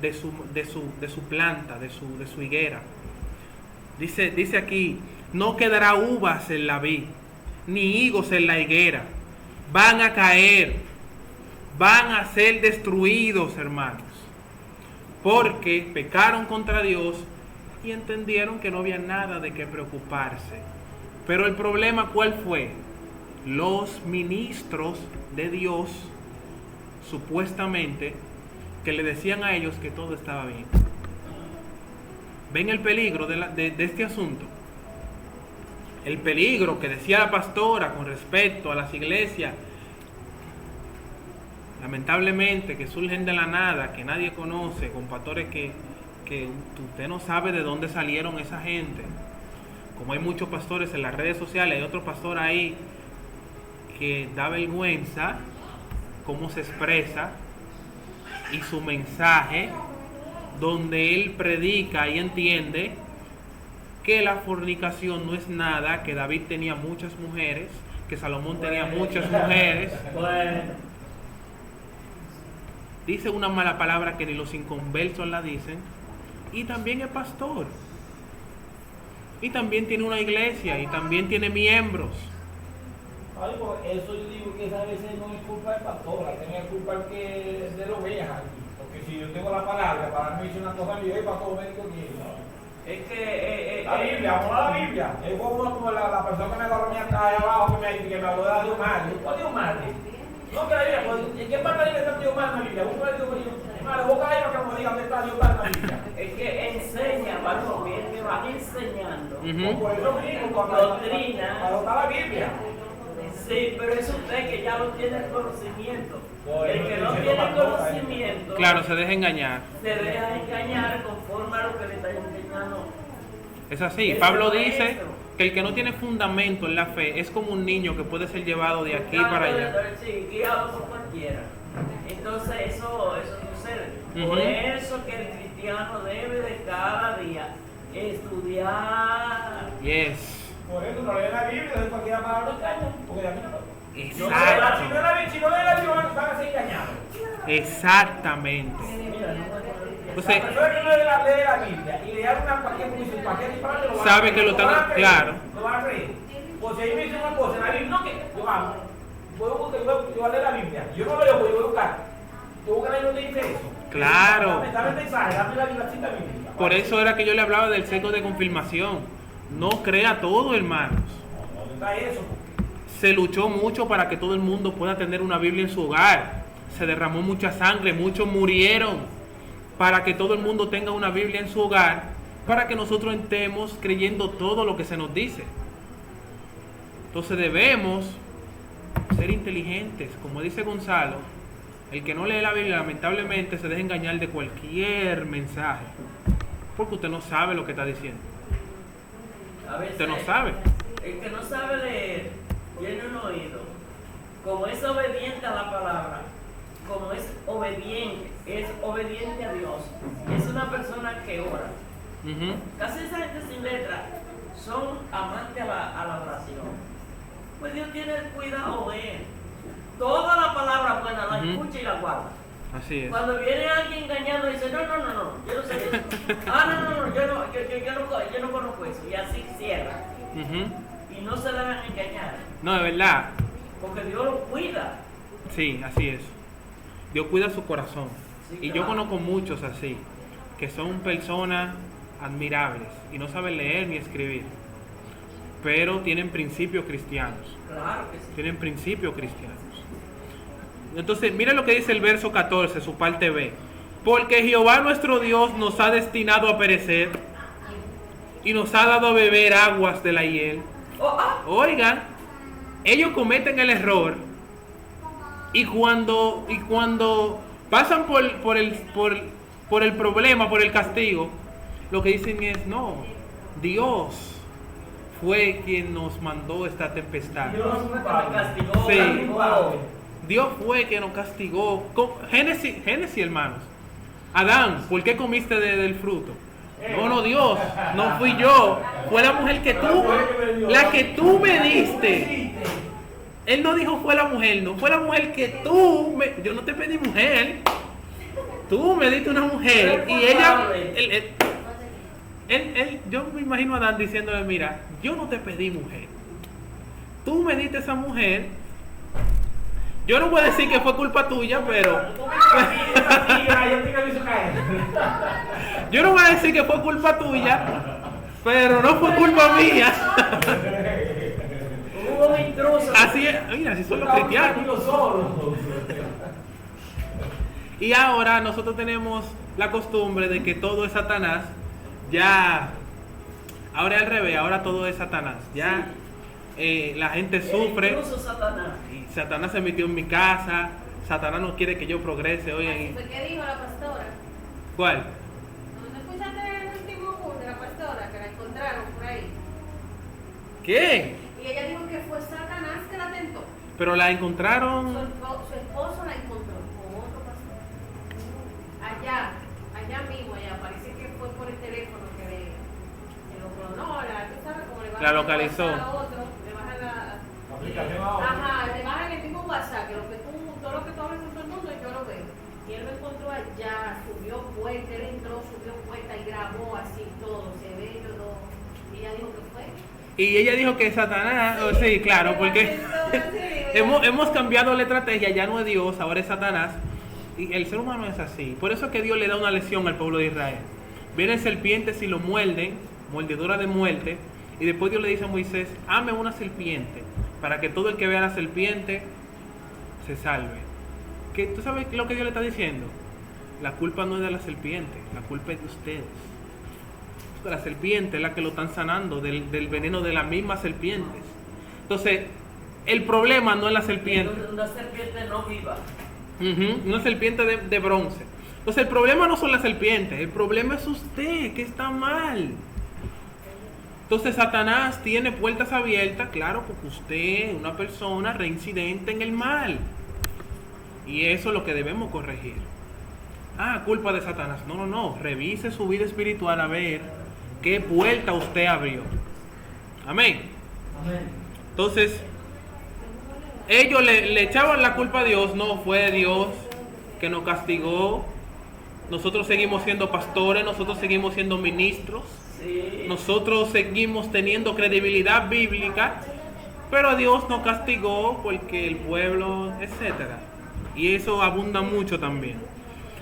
de su planta, de su higuera. Dice aquí, no quedará uvas en la vid, ni higos en la higuera. Van a caer, van a ser destruidos, hermanos, porque pecaron contra Dios y entendieron que no había nada de qué preocuparse. Pero el problema, ¿cuál fue? Los ministros de Dios, supuestamente, que le decían a ellos que todo estaba bien. ¿Ven el peligro de este asunto? El peligro que decía la pastora con respecto a las iglesias, lamentablemente, que surgen de la nada, que nadie conoce, con pastores que usted no sabe de dónde salieron esa gente. Como hay muchos pastores en las redes sociales, hay otro pastor ahí que da vergüenza cómo se expresa y su mensaje, donde él predica y entiende que la fornicación no es nada, que David tenía muchas mujeres, que Salomón tenía muchas mujeres. Bueno. Dice una mala palabra que ni los inconversos la dicen. Y también es pastor. Y también tiene una iglesia. Y también tiene miembros. Ay, pues eso yo digo que a veces no es culpa del pastor, la tiene culpa que es de la oveja aquí. Porque si yo tengo la palabra para mí hice una cosa, yo para todo médico quiere. Es que La Biblia, vamos a la Biblia. Es como la persona que me agarró mi acá abajo, que me habló de Dios madre. ¿Cuál Dios madre? No, que la Biblia, ¿en qué parte de la Biblia está Dios madre en la Biblia? Busca el Dios madre, busca ahí para que me diga dónde está Dios madre en la Biblia. es que enseña, hermano, bien que van enseñando Ujú. Por eso mismo, Doctrina. para está la Biblia. Sí, pero es usted que ya no tiene el conocimiento. Bueno, El que no diciendo tiene pastor, conocimiento Claro, se deja engañar. se deja engañar conforme a lo que le está enseñando. Es así. Ese Pablo maestro. dice que el que no tiene fundamento en la fe es como un niño que puede ser llevado de aquí para allá. Sí, guiado por cualquiera. Entonces eso sucede. Por Ujú. eso que el cristiano debe de cada día estudiar. Yes. Por eso no lee la Biblia, de cualquier palabra engañan, porque de aquí no. Exacto. Si no lee la Biblia van a ser engañados. Exactamente. Mira, no puedo decir. La Entonces, persona que no lee la Biblia y le da cualquier disparate, lo van a Sabe creer, que lo están- van a creer, claro. Lo van a creer. Pues si ahí me dicen una cosa, en la Biblia, no que yo vamos, yo voy a leer la Biblia. Yo no leo, pues yo voy a buscar. Yo voy a leer donde dice eso. Claro. Dame el mensaje, dame la cita bíblica. por eso era que yo le hablaba del sesgo de confirmación. No crea todo, hermanos. ¿Dónde está eso? Se luchó mucho para que todo el mundo pueda tener una Biblia en su hogar. Se derramó mucha sangre, muchos murieron para que todo el mundo tenga una Biblia en su hogar, para que nosotros estemos creyendo todo lo que se nos dice. Entonces debemos ser inteligentes, como dice Gonzalo. El que no lee la Biblia lamentablemente se deja engañar de cualquier mensaje, porque usted no sabe lo que está diciendo. A veces, Usted no sabe. El que no sabe leer tiene un oído. Como es obediente a la palabra, como es obediente a Dios, es una persona que ora. Ujú. Casi esa gente sin letra son amantes a la oración. Pues Dios tiene el cuidado de él. Toda la palabra buena la Ujú. escucha y la guarda. Así es. Cuando viene alguien engañando y dice, no, yo no sé eso. Yo no conozco eso. Y así cierra. Ujú. Y no se dejan engañar. No, de verdad. Porque Dios lo cuida. Sí, así es. Dios cuida su corazón. Sí, Y yo claro. conozco muchos así, que son personas admirables y no saben leer ni escribir, pero tienen principios cristianos. Claro que sí. Tienen principios cristianos. Entonces, mira lo que dice el verso 14, su parte B. Porque Jehová nuestro Dios nos ha destinado a perecer y nos ha dado a beber aguas de la hiel. Oigan, ellos cometen el error y cuando pasan por el problema, por el castigo, lo que dicen es, no, Dios fue quien nos mandó esta tempestad. Dios fue que me castigó. Sí. castigó. Dios fue que nos castigó. Génesis, hermanos. Adán, ¿por qué comiste del fruto? No, Dios, no fui yo. Fue la mujer que tú, la que tú me diste. Él no dijo fue la mujer, no fue la mujer que tú me... Yo no te pedí mujer. Tú me diste una mujer y ella... Yo me imagino a Adán diciéndole, mira, yo no te pedí mujer. Tú me diste esa mujer Yo no voy a decir que fue culpa tuya, pero yo no voy a decir que fue culpa tuya, pero no fue culpa mía. Hubo un intruso. Así es, mira, así son los cristianos. Y ahora nosotros tenemos la costumbre de que todo es Satanás. Ya, ahora es al revés, ahora todo es Satanás. Ya la gente sufre. Incluso Satanás. Y Satanás se metió en mi casa. Satanás no quiere que yo progrese hoy Así en... fue que dijo la pastora. ¿Cuál? ¿No escuchaste el último punto de la pastora que la encontraron por ahí? ¿Qué? Y ella dijo que fue Satanás que la tentó. Pero la Su encontraron... esposo la encontró con otro pastor. Allá mismo, parece que fue por el teléfono que lo clonó, tú sabes cómo le bajan La localizó. el WhatsApp a otro, le bajan la aplicación a otro. Ajá, le bajan el mismo WhatsApp, que todo lo que tú hablas con todo el mundo, yo lo veo. Y él lo encontró allá, subió puerta, él entró, subió puerta y grabó así todo, se ve todo. Y ella dijo que fue. Y ella dijo que Satanás... oh, sí, claro, porque hemos cambiado la estrategia, ya no es Dios, ahora es Satanás. Y el ser humano es así. Por eso es que Dios le da una lección al pueblo de Israel. Vienen serpientes y lo muerden, mordedura de muerte. Y después Dios le dice a Moisés, ame una serpiente, para que todo el que vea la serpiente se salve. ¿Qué? ¿Tú sabes lo que Dios le está diciendo? La culpa no es de la serpiente, la culpa es de ustedes. La serpiente es la que lo están sanando del veneno de las mismas serpientes. Entonces, el problema no es la serpiente. Una serpiente no viva. Una serpiente de bronce. Entonces el problema no son las serpientes, el problema es usted, que está mal. Entonces Satanás tiene puertas abiertas, claro, porque usted es una persona reincidente en el mal. Y eso es lo que debemos corregir. Culpa de Satanás. No. Revise su vida espiritual a ver qué puerta usted abrió. Amén. Entonces, ellos le echaban la culpa a Dios. No fue Dios que nos castigó. Nosotros seguimos siendo pastores, nosotros seguimos siendo ministros, Sí. nosotros seguimos teniendo credibilidad bíblica, pero Dios nos castigó porque el pueblo, etcétera. Y eso abunda mucho también.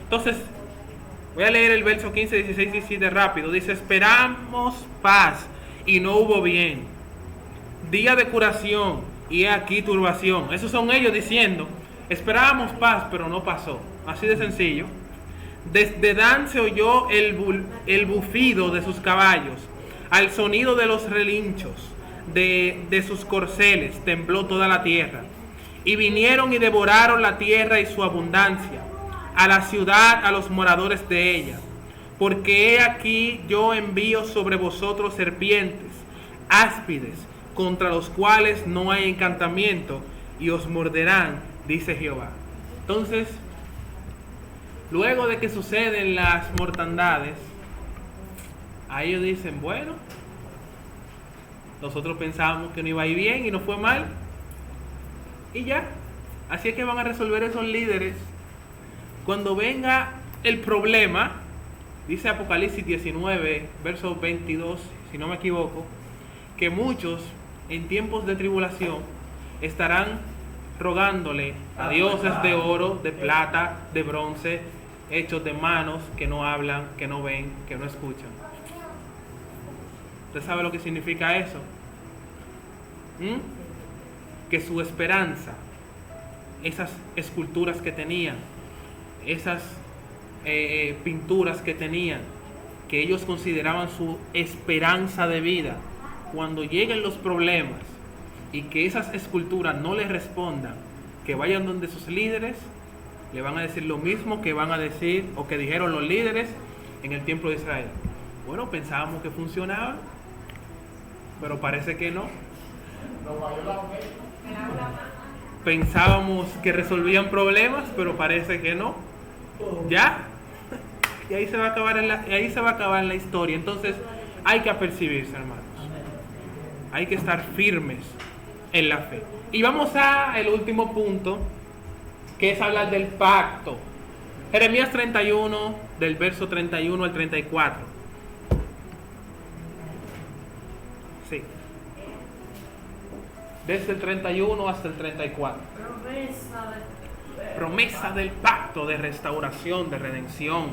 Entonces, voy a leer el verso 15, 16 y 17 rápido. Dice, esperamos paz y no hubo bien. Día de curación y he aquí turbación. Esos son ellos diciendo, esperábamos paz, pero no pasó. Así de sencillo. Desde Dan se oyó el bufido de sus caballos, al sonido de los relinchos de sus corceles, tembló toda la tierra. Y vinieron y devoraron la tierra y su abundancia, a la ciudad, a los moradores de ella. Porque he aquí yo envío sobre vosotros serpientes, áspides, contra los cuales no hay encantamiento, y os morderán, dice Jehová. Entonces, luego de que suceden las mortandades, a ellos dicen, bueno, nosotros pensábamos que no iba a ir bien y no fue mal, y ya. Así es que van a resolver esos líderes cuando venga el problema. Dice Apocalipsis 19, verso 22, si no me equivoco, que muchos en tiempos de tribulación estarán rogándole a dioses de oro, de plata, de bronce, hechos de manos, que no hablan, que no ven, que no escuchan. ¿Usted sabe lo que significa eso? Que su esperanza, esas esculturas que tenían, esas pinturas que tenían, que ellos consideraban su esperanza de vida, cuando lleguen los problemas y que esas esculturas no les respondan, que vayan donde sus líderes, le van a decir lo mismo que van a decir o que dijeron los líderes en el templo de Israel. Bueno, pensábamos que funcionaba, pero parece que no. Pensábamos que resolvían problemas, pero parece que no. ¿Ya? Y ahí se va a acabar la historia. Entonces, hay que apercibirse, hermanos. Hay que estar firmes en la fe. Y vamos a el último punto, que es hablar del pacto. Jeremías 31, del verso 31 al 34. Sí. desde el 31 hasta el 34. Promesa del pacto de restauración, de redención.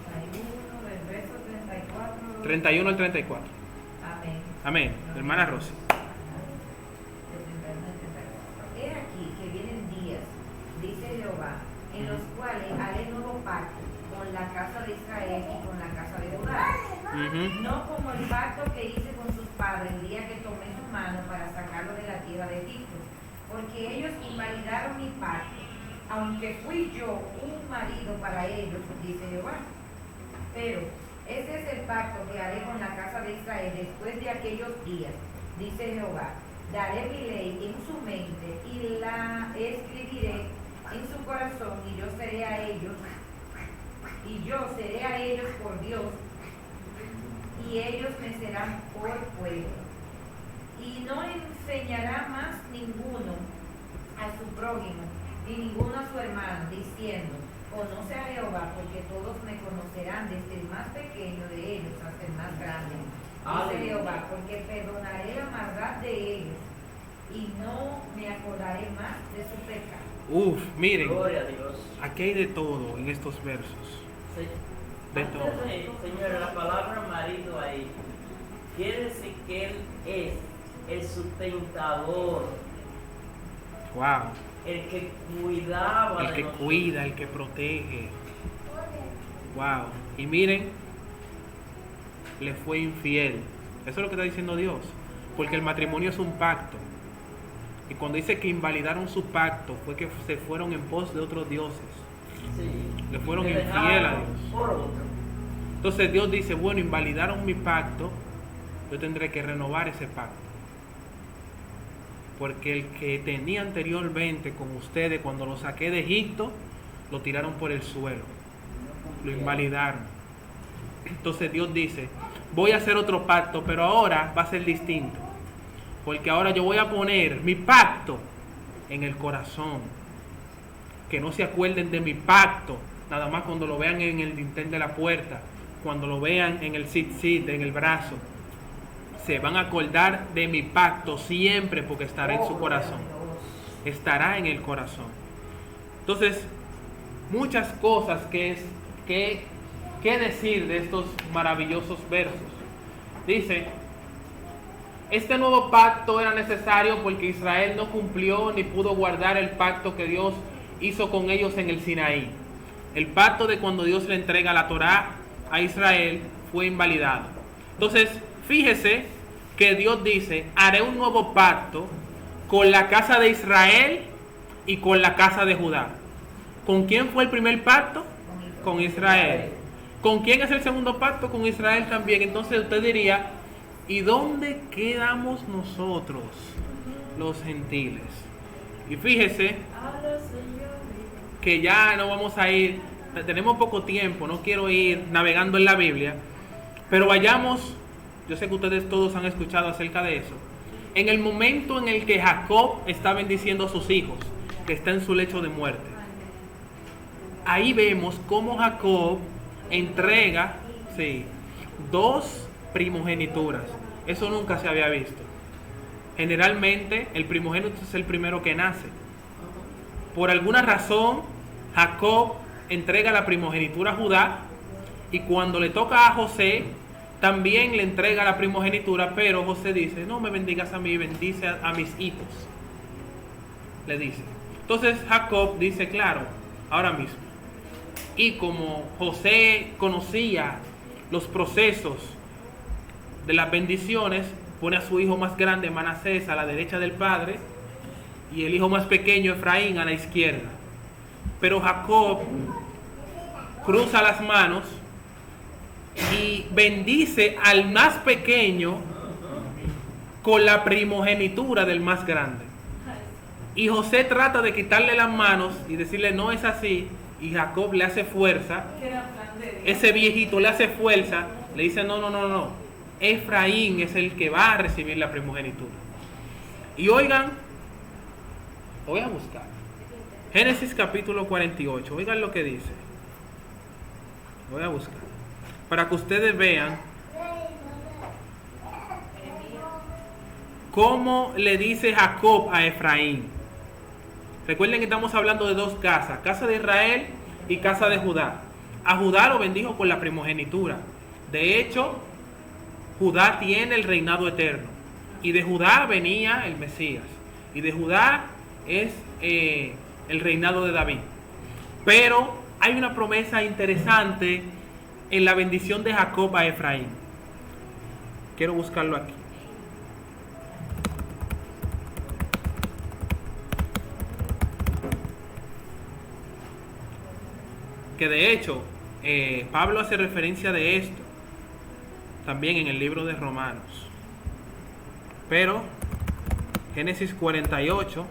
31, del verso 34. 31 al 34. Amén. Amén. Hermana Rosy. Del 31 al 34. He aquí que vienen días, dice Jehová, en los cuales haré nuevo pacto con la casa de Israel y con la casa de Judá. No como el pacto que hice con sus padres el día que tomé su mano para sacarlo de la tierra de Egipto, porque ellos invalidaron mi pacto, aunque fui yo un marido para ellos, dice Jehová. Pero ese es el pacto que haré con la casa de Israel después de aquellos días, dice Jehová. Daré mi ley en su mente y la escribiré en su corazón, y yo seré a ellos por Dios, y ellos me serán por pueblo. Y no enseñará más ninguno a su prójimo, ni ninguno a su hermano, diciendo, conoce a Jehová, porque todos me conocerán, desde el más pequeño de ellos hasta el más grande. Dice Jehová, porque perdonaré la maldad de ellos, y no me acordaré más de su pecado. Miren, Gloria a Dios. aquí hay de todo en estos versos. Sí. De Antes todo. Señor, la palabra marido ahí quiere decir que Él es el sustentador, Wow. el que cuidaba El de que nosotros. cuida, el que protege. Wow. Y miren, le fue infiel. Eso es lo que está diciendo Dios. Porque el matrimonio es un pacto. Y cuando dice que invalidaron su pacto, fue que se fueron en pos de otros dioses. Sí. Le fueron Le infiel a dejaron Dios. por otro. Entonces Dios dice, bueno, invalidaron mi pacto, yo tendré que renovar ese pacto. Porque el que tenía anteriormente con ustedes, cuando lo saqué de Egipto, lo tiraron por el suelo, lo invalidaron. Entonces Dios dice, voy a hacer otro pacto, pero ahora va a ser distinto. Porque ahora yo voy a poner mi pacto en el corazón. Que no se acuerden de mi pacto, nada más cuando lo vean en el dintel de la puerta, cuando lo vean en el sit, en el brazo. Se van a acordar de mi pacto siempre, porque estará en su corazón. Estará en el corazón. Entonces, muchas cosas que decir de estos maravillosos versos. Dice, este nuevo pacto era necesario porque Israel no cumplió ni pudo guardar el pacto que Dios hizo con ellos en el Sinaí. El pacto de cuando Dios le entrega la Torá a Israel fue invalidado. Entonces, fíjese que Dios dice, haré un nuevo pacto con la casa de Israel y con la casa de Judá. ¿Con quién fue el primer pacto? Con Israel. ¿Con quién es el segundo pacto? Con Israel también. Entonces usted diría, ¿y dónde quedamos nosotros, los gentiles? Y fíjese que ya no vamos a ir, tenemos poco tiempo, no quiero ir navegando en la Biblia, pero vayamos, yo sé que ustedes todos han escuchado acerca de eso, en el momento en el que Jacob está bendiciendo a sus hijos, que está en su lecho de muerte. Ahí vemos cómo Jacob entrega, dos primogenituras. Eso nunca se había visto. Generalmente el primogénito es el primero que nace. Por alguna razón, Jacob entrega la primogenitura a Judá, y cuando le toca a José, también le entrega la primogenitura, pero José dice, no me bendigas a mí, bendice a mis hijos. Le dice. Entonces Jacob dice, claro, ahora mismo. Y como José conocía los procesos de las bendiciones, pone a su hijo más grande, Manasés, a la derecha del padre, y el hijo más pequeño, Efraín, a la izquierda. Pero Jacob cruza las manos y bendice al más pequeño con la primogenitura del más grande. Y José trata de quitarle las manos y decirle, no es así. Y Jacob le hace fuerza. Ese viejito le hace fuerza. Le dice, no. Efraín es el que va a recibir la primogenitura. Y oigan, voy a buscar Génesis capítulo 48. Oigan lo que dice. Voy a buscar para que ustedes vean ¿cómo le dice Jacob a Efraín? Recuerden que estamos hablando de dos casas, casa de Israel y casa de Judá. A Judá lo bendijo con la primogenitura. De hecho, Judá tiene el reinado eterno. Y de Judá venía el Mesías. Y de Judá es el reinado de David. Pero hay una promesa interesante en la bendición de Jacob a Efraín. Quiero buscarlo aquí. Que de hecho, Pablo hace referencia de esto también en el libro de Romanos. Pero Génesis 48,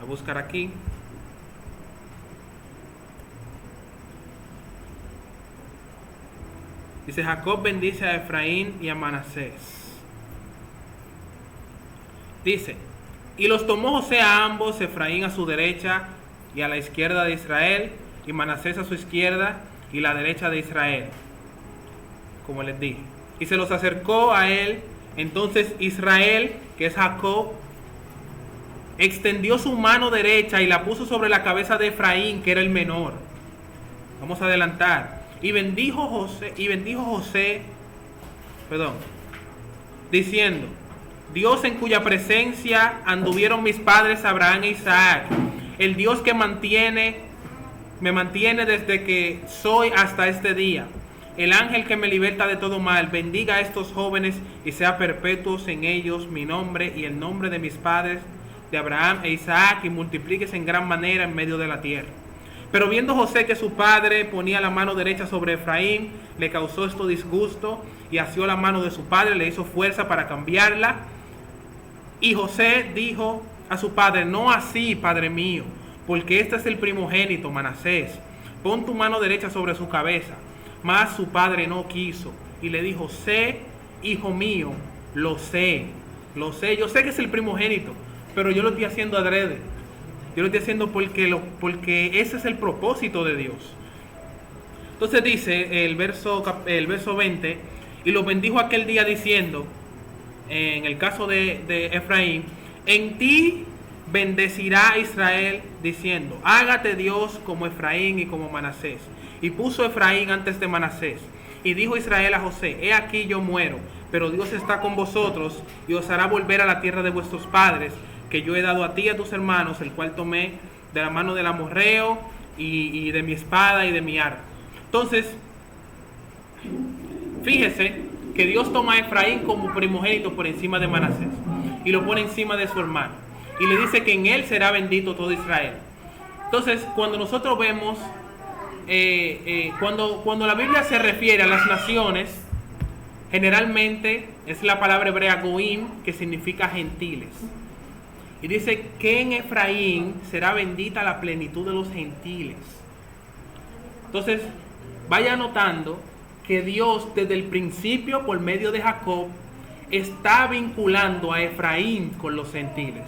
a buscar aquí. Dice: Jacob bendice a Efraín y a Manasés. Dice: y los tomó José a ambos, Efraín a su derecha y a la izquierda de Israel, y Manasés a su izquierda y la derecha de Israel, como les dije. Y se los acercó a él. Entonces Israel, que es Jacob, extendió su mano derecha y la puso sobre la cabeza de Efraín, que era el menor. Vamos a adelantar. Y bendijo José, diciendo: Dios en cuya presencia anduvieron mis padres Abraham e Isaac, el Dios que me mantiene desde que soy hasta este día, el ángel que me liberta de todo mal, bendiga a estos jóvenes y sea perpetuos en ellos mi nombre y el nombre de mis padres, de Abraham e Isaac, y multiplíquese en gran manera en medio de la tierra. Pero viendo José que su padre ponía la mano derecha sobre Efraín, le causó esto disgusto, y asió la mano de su padre, le hizo fuerza para cambiarla. Y José dijo a su padre: no así, padre mío, porque este es el primogénito, Manasés. Pon tu mano derecha sobre su cabeza. Mas su padre no quiso, y le dijo: sé, hijo mío, lo sé, yo sé que es el primogénito, pero yo lo estoy haciendo adrede. Yo lo estoy haciendo porque ese es el propósito de Dios. Entonces dice el verso 20: y lo bendijo aquel día diciendo, en el caso de Efraín: en ti bendecirá Israel, diciendo: hágate Dios como Efraín y como Manasés. Y puso Efraín antes de Manasés. Y dijo Israel a José: he aquí yo muero, pero Dios está con vosotros y os hará volver a la tierra de vuestros padres, que yo he dado a ti y a tus hermanos, el cual tomé de la mano del amorreo y de mi espada y de mi arco. Entonces, fíjese que Dios toma a Efraín como primogénito por encima de Manasés y lo pone encima de su hermano, y le dice que en él será bendito todo Israel. Entonces, cuando nosotros vemos cuando la Biblia se refiere a las naciones, generalmente es la palabra hebrea goim, que significa gentiles. Y dice que en Efraín será bendita la plenitud de los gentiles. Entonces, vaya notando que Dios desde el principio, por medio de Jacob, está vinculando a Efraín con los gentiles.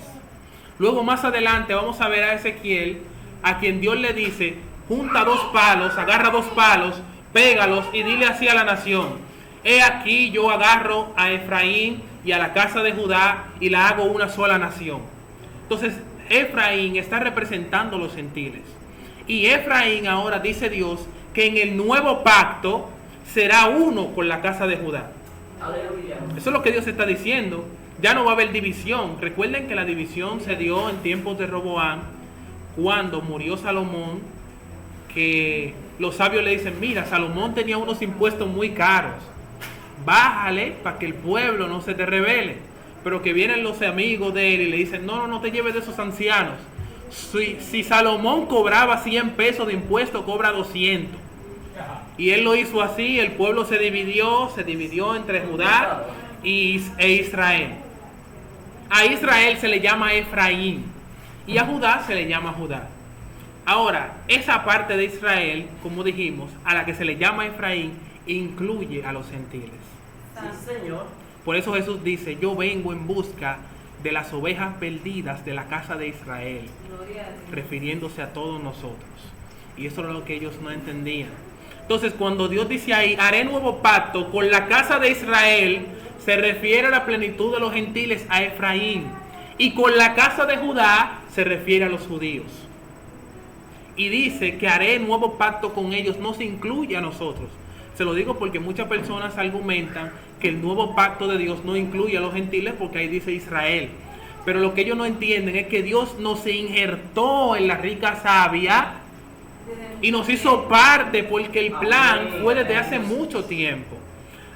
Luego más adelante vamos a ver a Ezequiel, a quien Dios le dice: junta 2 palos, agarra 2 palos, pégalos y dile así a la nación: he aquí yo agarro a Efraín y a la casa de Judá y la hago una sola nación. Entonces Efraín está representando los gentiles. Y Efraín ahora, dice Dios, que en el nuevo pacto será uno con la casa de Judá. Aleluya. Eso es lo que Dios está diciendo. Ya no va a haber división. Recuerden que la división se dio en tiempos de Roboam, cuando murió Salomón, que los sabios le dicen: mira, Salomón tenía unos impuestos muy caros, bájale para que el pueblo no se te rebele. Pero que vienen los amigos de él y le dicen: no te lleves de esos ancianos. Si Salomón cobraba 100 pesos de impuesto, cobra 200. Y él lo hizo así. El pueblo se dividió entre Judá e Israel. A Israel se le llama Efraín y a Judá se le llama Judá. Ahora, esa parte de Israel, como dijimos, a la que se le llama Efraín, incluye a los gentiles. Sí, Señor. Por eso Jesús dice: yo vengo en busca de las ovejas perdidas de la casa de Israel, refiriéndose a todos nosotros. Y eso era lo que ellos no entendían. Entonces, cuando Dios dice ahí: haré nuevo pacto con la casa de Israel, se refiere a la plenitud de los gentiles, a Efraín. Y con la casa de Judá se refiere a los judíos. Y dice que haré nuevo pacto con ellos, no se incluye a nosotros. Se lo digo porque muchas personas argumentan que el nuevo pacto de Dios no incluye a los gentiles porque ahí dice Israel. Pero lo que ellos no entienden es que Dios nos injertó en la rica savia y nos hizo parte porque el plan fue desde hace mucho tiempo.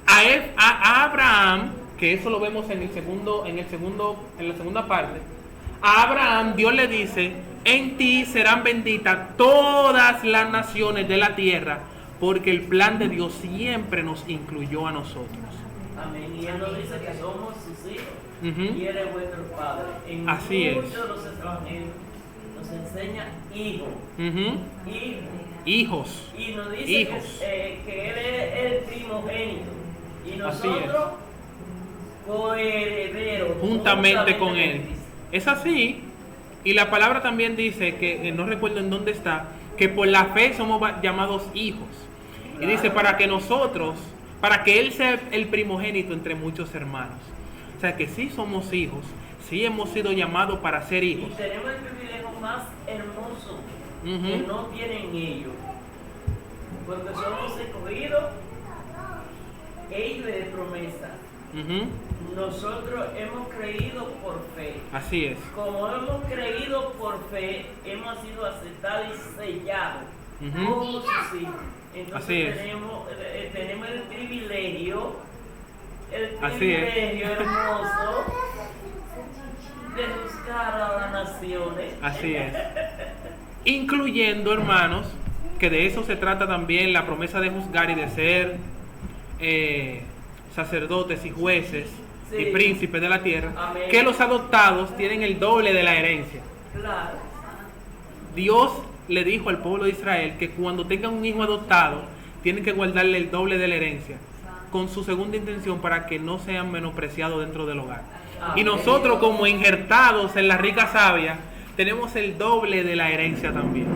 A Abraham, que eso lo vemos en la segunda parte, a Abraham Dios le dice: en ti serán benditas todas las naciones de la tierra, porque el plan de Dios siempre nos incluyó a nosotros. Amén. Y Él nos dice que somos sus hijos. Ujú. Y Él es vuestro Padre. En Así es. muchos de los evangelios nos enseña hijo. Ujú. Hijo. Hijos. Y nos dice Hijos. que Él es el primogénito. Y Así nosotros coherederos. Juntamente con Él. Cristo. Es así. Y la palabra también dice que, no recuerdo en dónde está, que por la fe somos llamados hijos. Y dice para que Él sea el primogénito entre muchos hermanos. O sea que sí somos hijos, sí hemos sido llamados para ser hijos. Y tenemos el privilegio más hermoso Ujú. que no tienen ellos. Porque somos escogidos, ellos de promesa. Ujú. Nosotros hemos creído por fe. Así es. Como hemos creído por fe, hemos sido aceptados y sellados Ujú. como sus hijos. Entonces Así es. tenemos el privilegio Así es. hermoso de buscar a las naciones. Así es. Incluyendo, hermanos, que de eso se trata también la promesa de juzgar y de ser sacerdotes y jueces Sí. y príncipes de la tierra, Amén. que los adoptados tienen el doble de la herencia. Claro. Dios le dijo al pueblo de Israel que cuando tengan un hijo adoptado, tienen que guardarle el doble de la herencia, con su segunda intención para que no sean menospreciados dentro del hogar. Y Amén. nosotros, como injertados en la rica savia, tenemos el doble de la herencia también.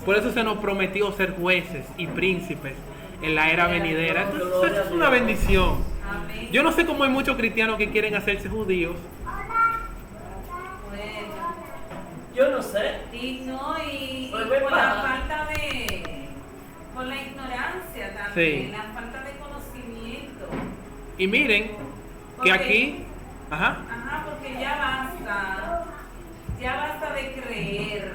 Por eso se nos prometió ser jueces y príncipes en la era venidera. Entonces, eso es una bendición. Amén. Yo no sé cómo hay muchos cristianos que quieren hacerse judíos. Bueno, Yo no sé. y no, y Pues, por la papá. falta por la ignorancia también, Sí. la falta de conocimiento. Y miren que aquí, ajá, Ajá, porque ya basta de creer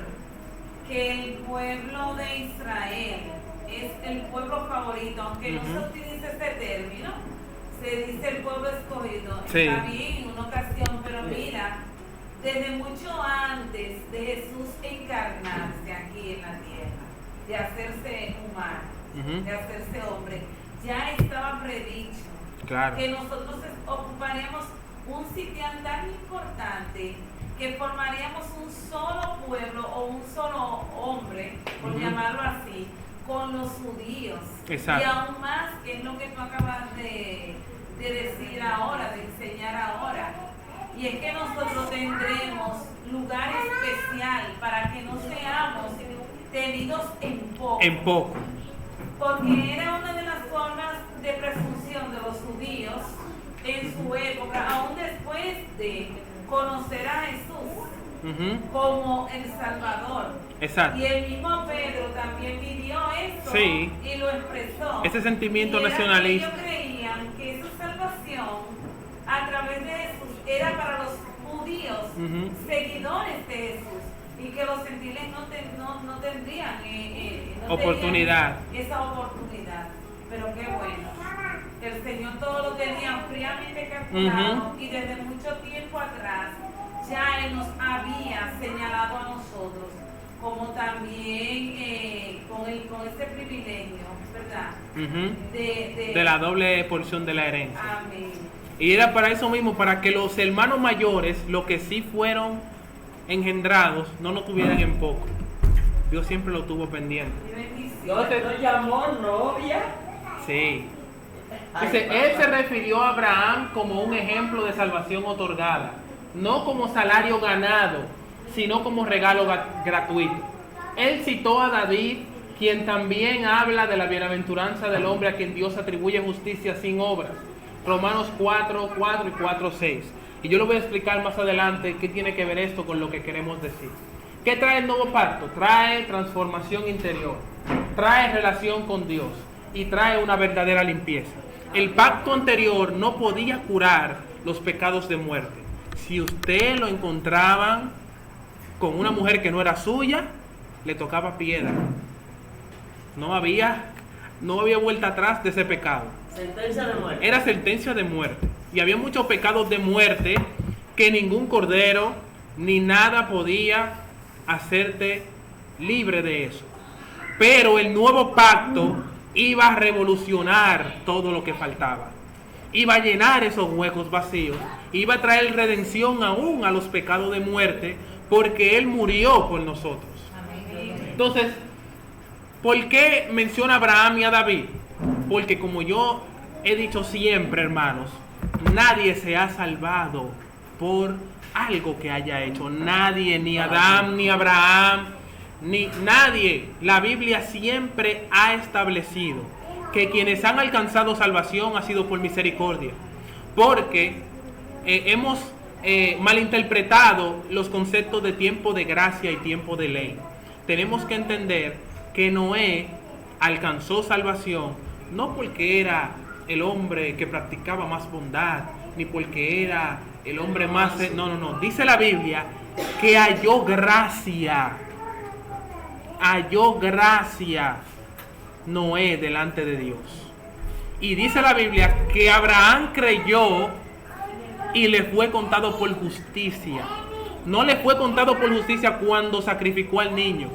que el pueblo de Israel es el pueblo favorito, aunque no Ujú. se utilice este término, se dice el pueblo escogido. Sí. Está bien en una ocasión, pero mira, desde mucho antes de Jesús encarnarse aquí en la tierra, de hacerse humano, ujú, de hacerse hombre, ya estaba predicho claro, que nosotros ocuparíamos un sitio tan importante que formaríamos un solo pueblo o un solo hombre, por Ujú. llamarlo así, con los judíos. Exacto. Y aún más, que es lo que tú acabas de decir ahora, de enseñar ahora. Y es que nosotros tendremos lugar especial para que no seamos tenidos en poco. en poco. Porque era una de las formas de presunción de los judíos en su época, aún después de conocer a Jesús Ujú, como el Salvador. exacto. Y el mismo Pedro también vivió eso Sí. y lo expresó. Ese sentimiento Y era nacionalista. que ellos creían que esa salvación a través de Jesús era para los judíos, Ujú. seguidores de Jesús, y que los gentiles no tendrían no Oportunidad. tenían esa oportunidad. Pero qué bueno, que el Señor todo lo tenía fríamente calculado y desde mucho tiempo atrás ya Él nos había señalado a nosotros como también con ese privilegio, ¿verdad? Ujú, De de la doble porción de la herencia. Amén. Y era para eso mismo, para que los hermanos mayores, los que sí fueron engendrados, no nos tuvieran en poco. Dios siempre lo tuvo pendiente. Qué bendición. Dios te llamó novia. Sí. Ay, Dice, papá. él se refirió a Abraham como un ejemplo de salvación otorgada, no como salario ganado, sino como regalo gratuito. Él citó a David, quien también habla de la bienaventuranza del hombre a quien Dios atribuye justicia sin obras, Romanos 4:4 y 4:6. Y yo lo voy a explicar más adelante qué tiene que ver esto con lo que queremos decir. ¿Qué trae el nuevo pacto? Trae transformación interior, trae relación con Dios y trae una verdadera limpieza. El pacto anterior no podía curar los pecados de muerte. Si usted lo encontraba con una mujer que no era suya, le tocaba piedra. No había vuelta atrás de ese pecado. Sentencia de muerte. Era sentencia de muerte. Y había muchos pecados de muerte que ningún cordero ni nada podía hacerte libre de eso. Pero el nuevo pacto iba a revolucionar todo lo que faltaba. Iba a llenar esos huecos vacíos. Iba a traer redención aún a los pecados de muerte, porque Él murió por nosotros. Entonces, ¿por qué menciona a Abraham y a David? Porque como yo he dicho siempre, hermanos, nadie se ha salvado por algo que haya hecho. Nadie, ni Adán, ni Abraham, ni nadie. La Biblia siempre ha establecido que quienes han alcanzado salvación ha sido por misericordia. Porque hemos malinterpretado los conceptos de tiempo de gracia y tiempo de ley. Tenemos que entender que Noé alcanzó salvación no porque era el hombre que practicaba más bondad, ni porque era el hombre más... No. Dice la Biblia que halló gracia Noé delante de Dios. Y dice la Biblia que Abraham creyó y le fue contado por justicia. No le fue contado por justicia cuando sacrificó al niño.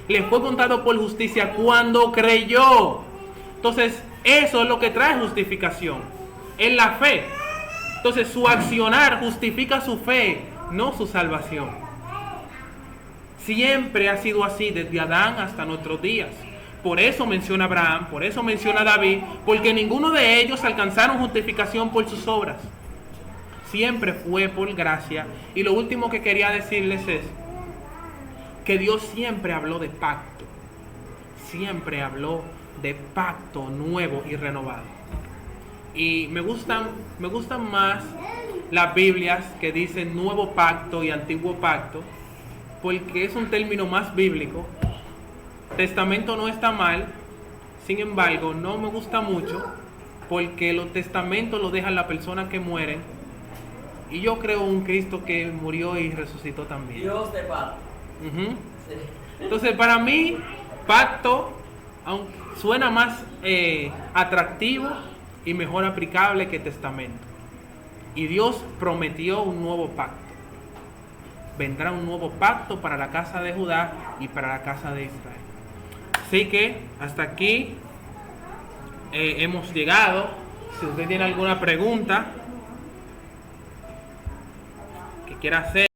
Le fue contado por justicia cuando creyó. Entonces, eso es lo que trae justificación. En la fe. Entonces, su accionar justifica su fe, no su salvación. Siempre ha sido así, desde Adán hasta nuestros días. Por eso menciona a Abraham, por eso menciona a David, porque ninguno de ellos alcanzaron justificación por sus obras. Siempre fue por gracia. Y lo último que quería decirles es que Dios siempre habló de pacto. Siempre habló de pacto nuevo y renovado. Y me gustan más las Biblias que dicen nuevo pacto y antiguo pacto, porque es un término más bíblico. Testamento no está mal, sin embargo, no me gusta mucho, porque los testamentos lo dejan las personas que mueren. Y yo creo un Cristo que murió y resucitó también. Dios de pacto. Uh-huh. Sí. Entonces, para mí, pacto suena más atractivo y mejor aplicable que testamento. Y Dios prometió un nuevo pacto. Vendrá un nuevo pacto para la casa de Judá y para la casa de Israel. Así que hasta aquí hemos llegado. Si usted tiene alguna pregunta que quiera hacer.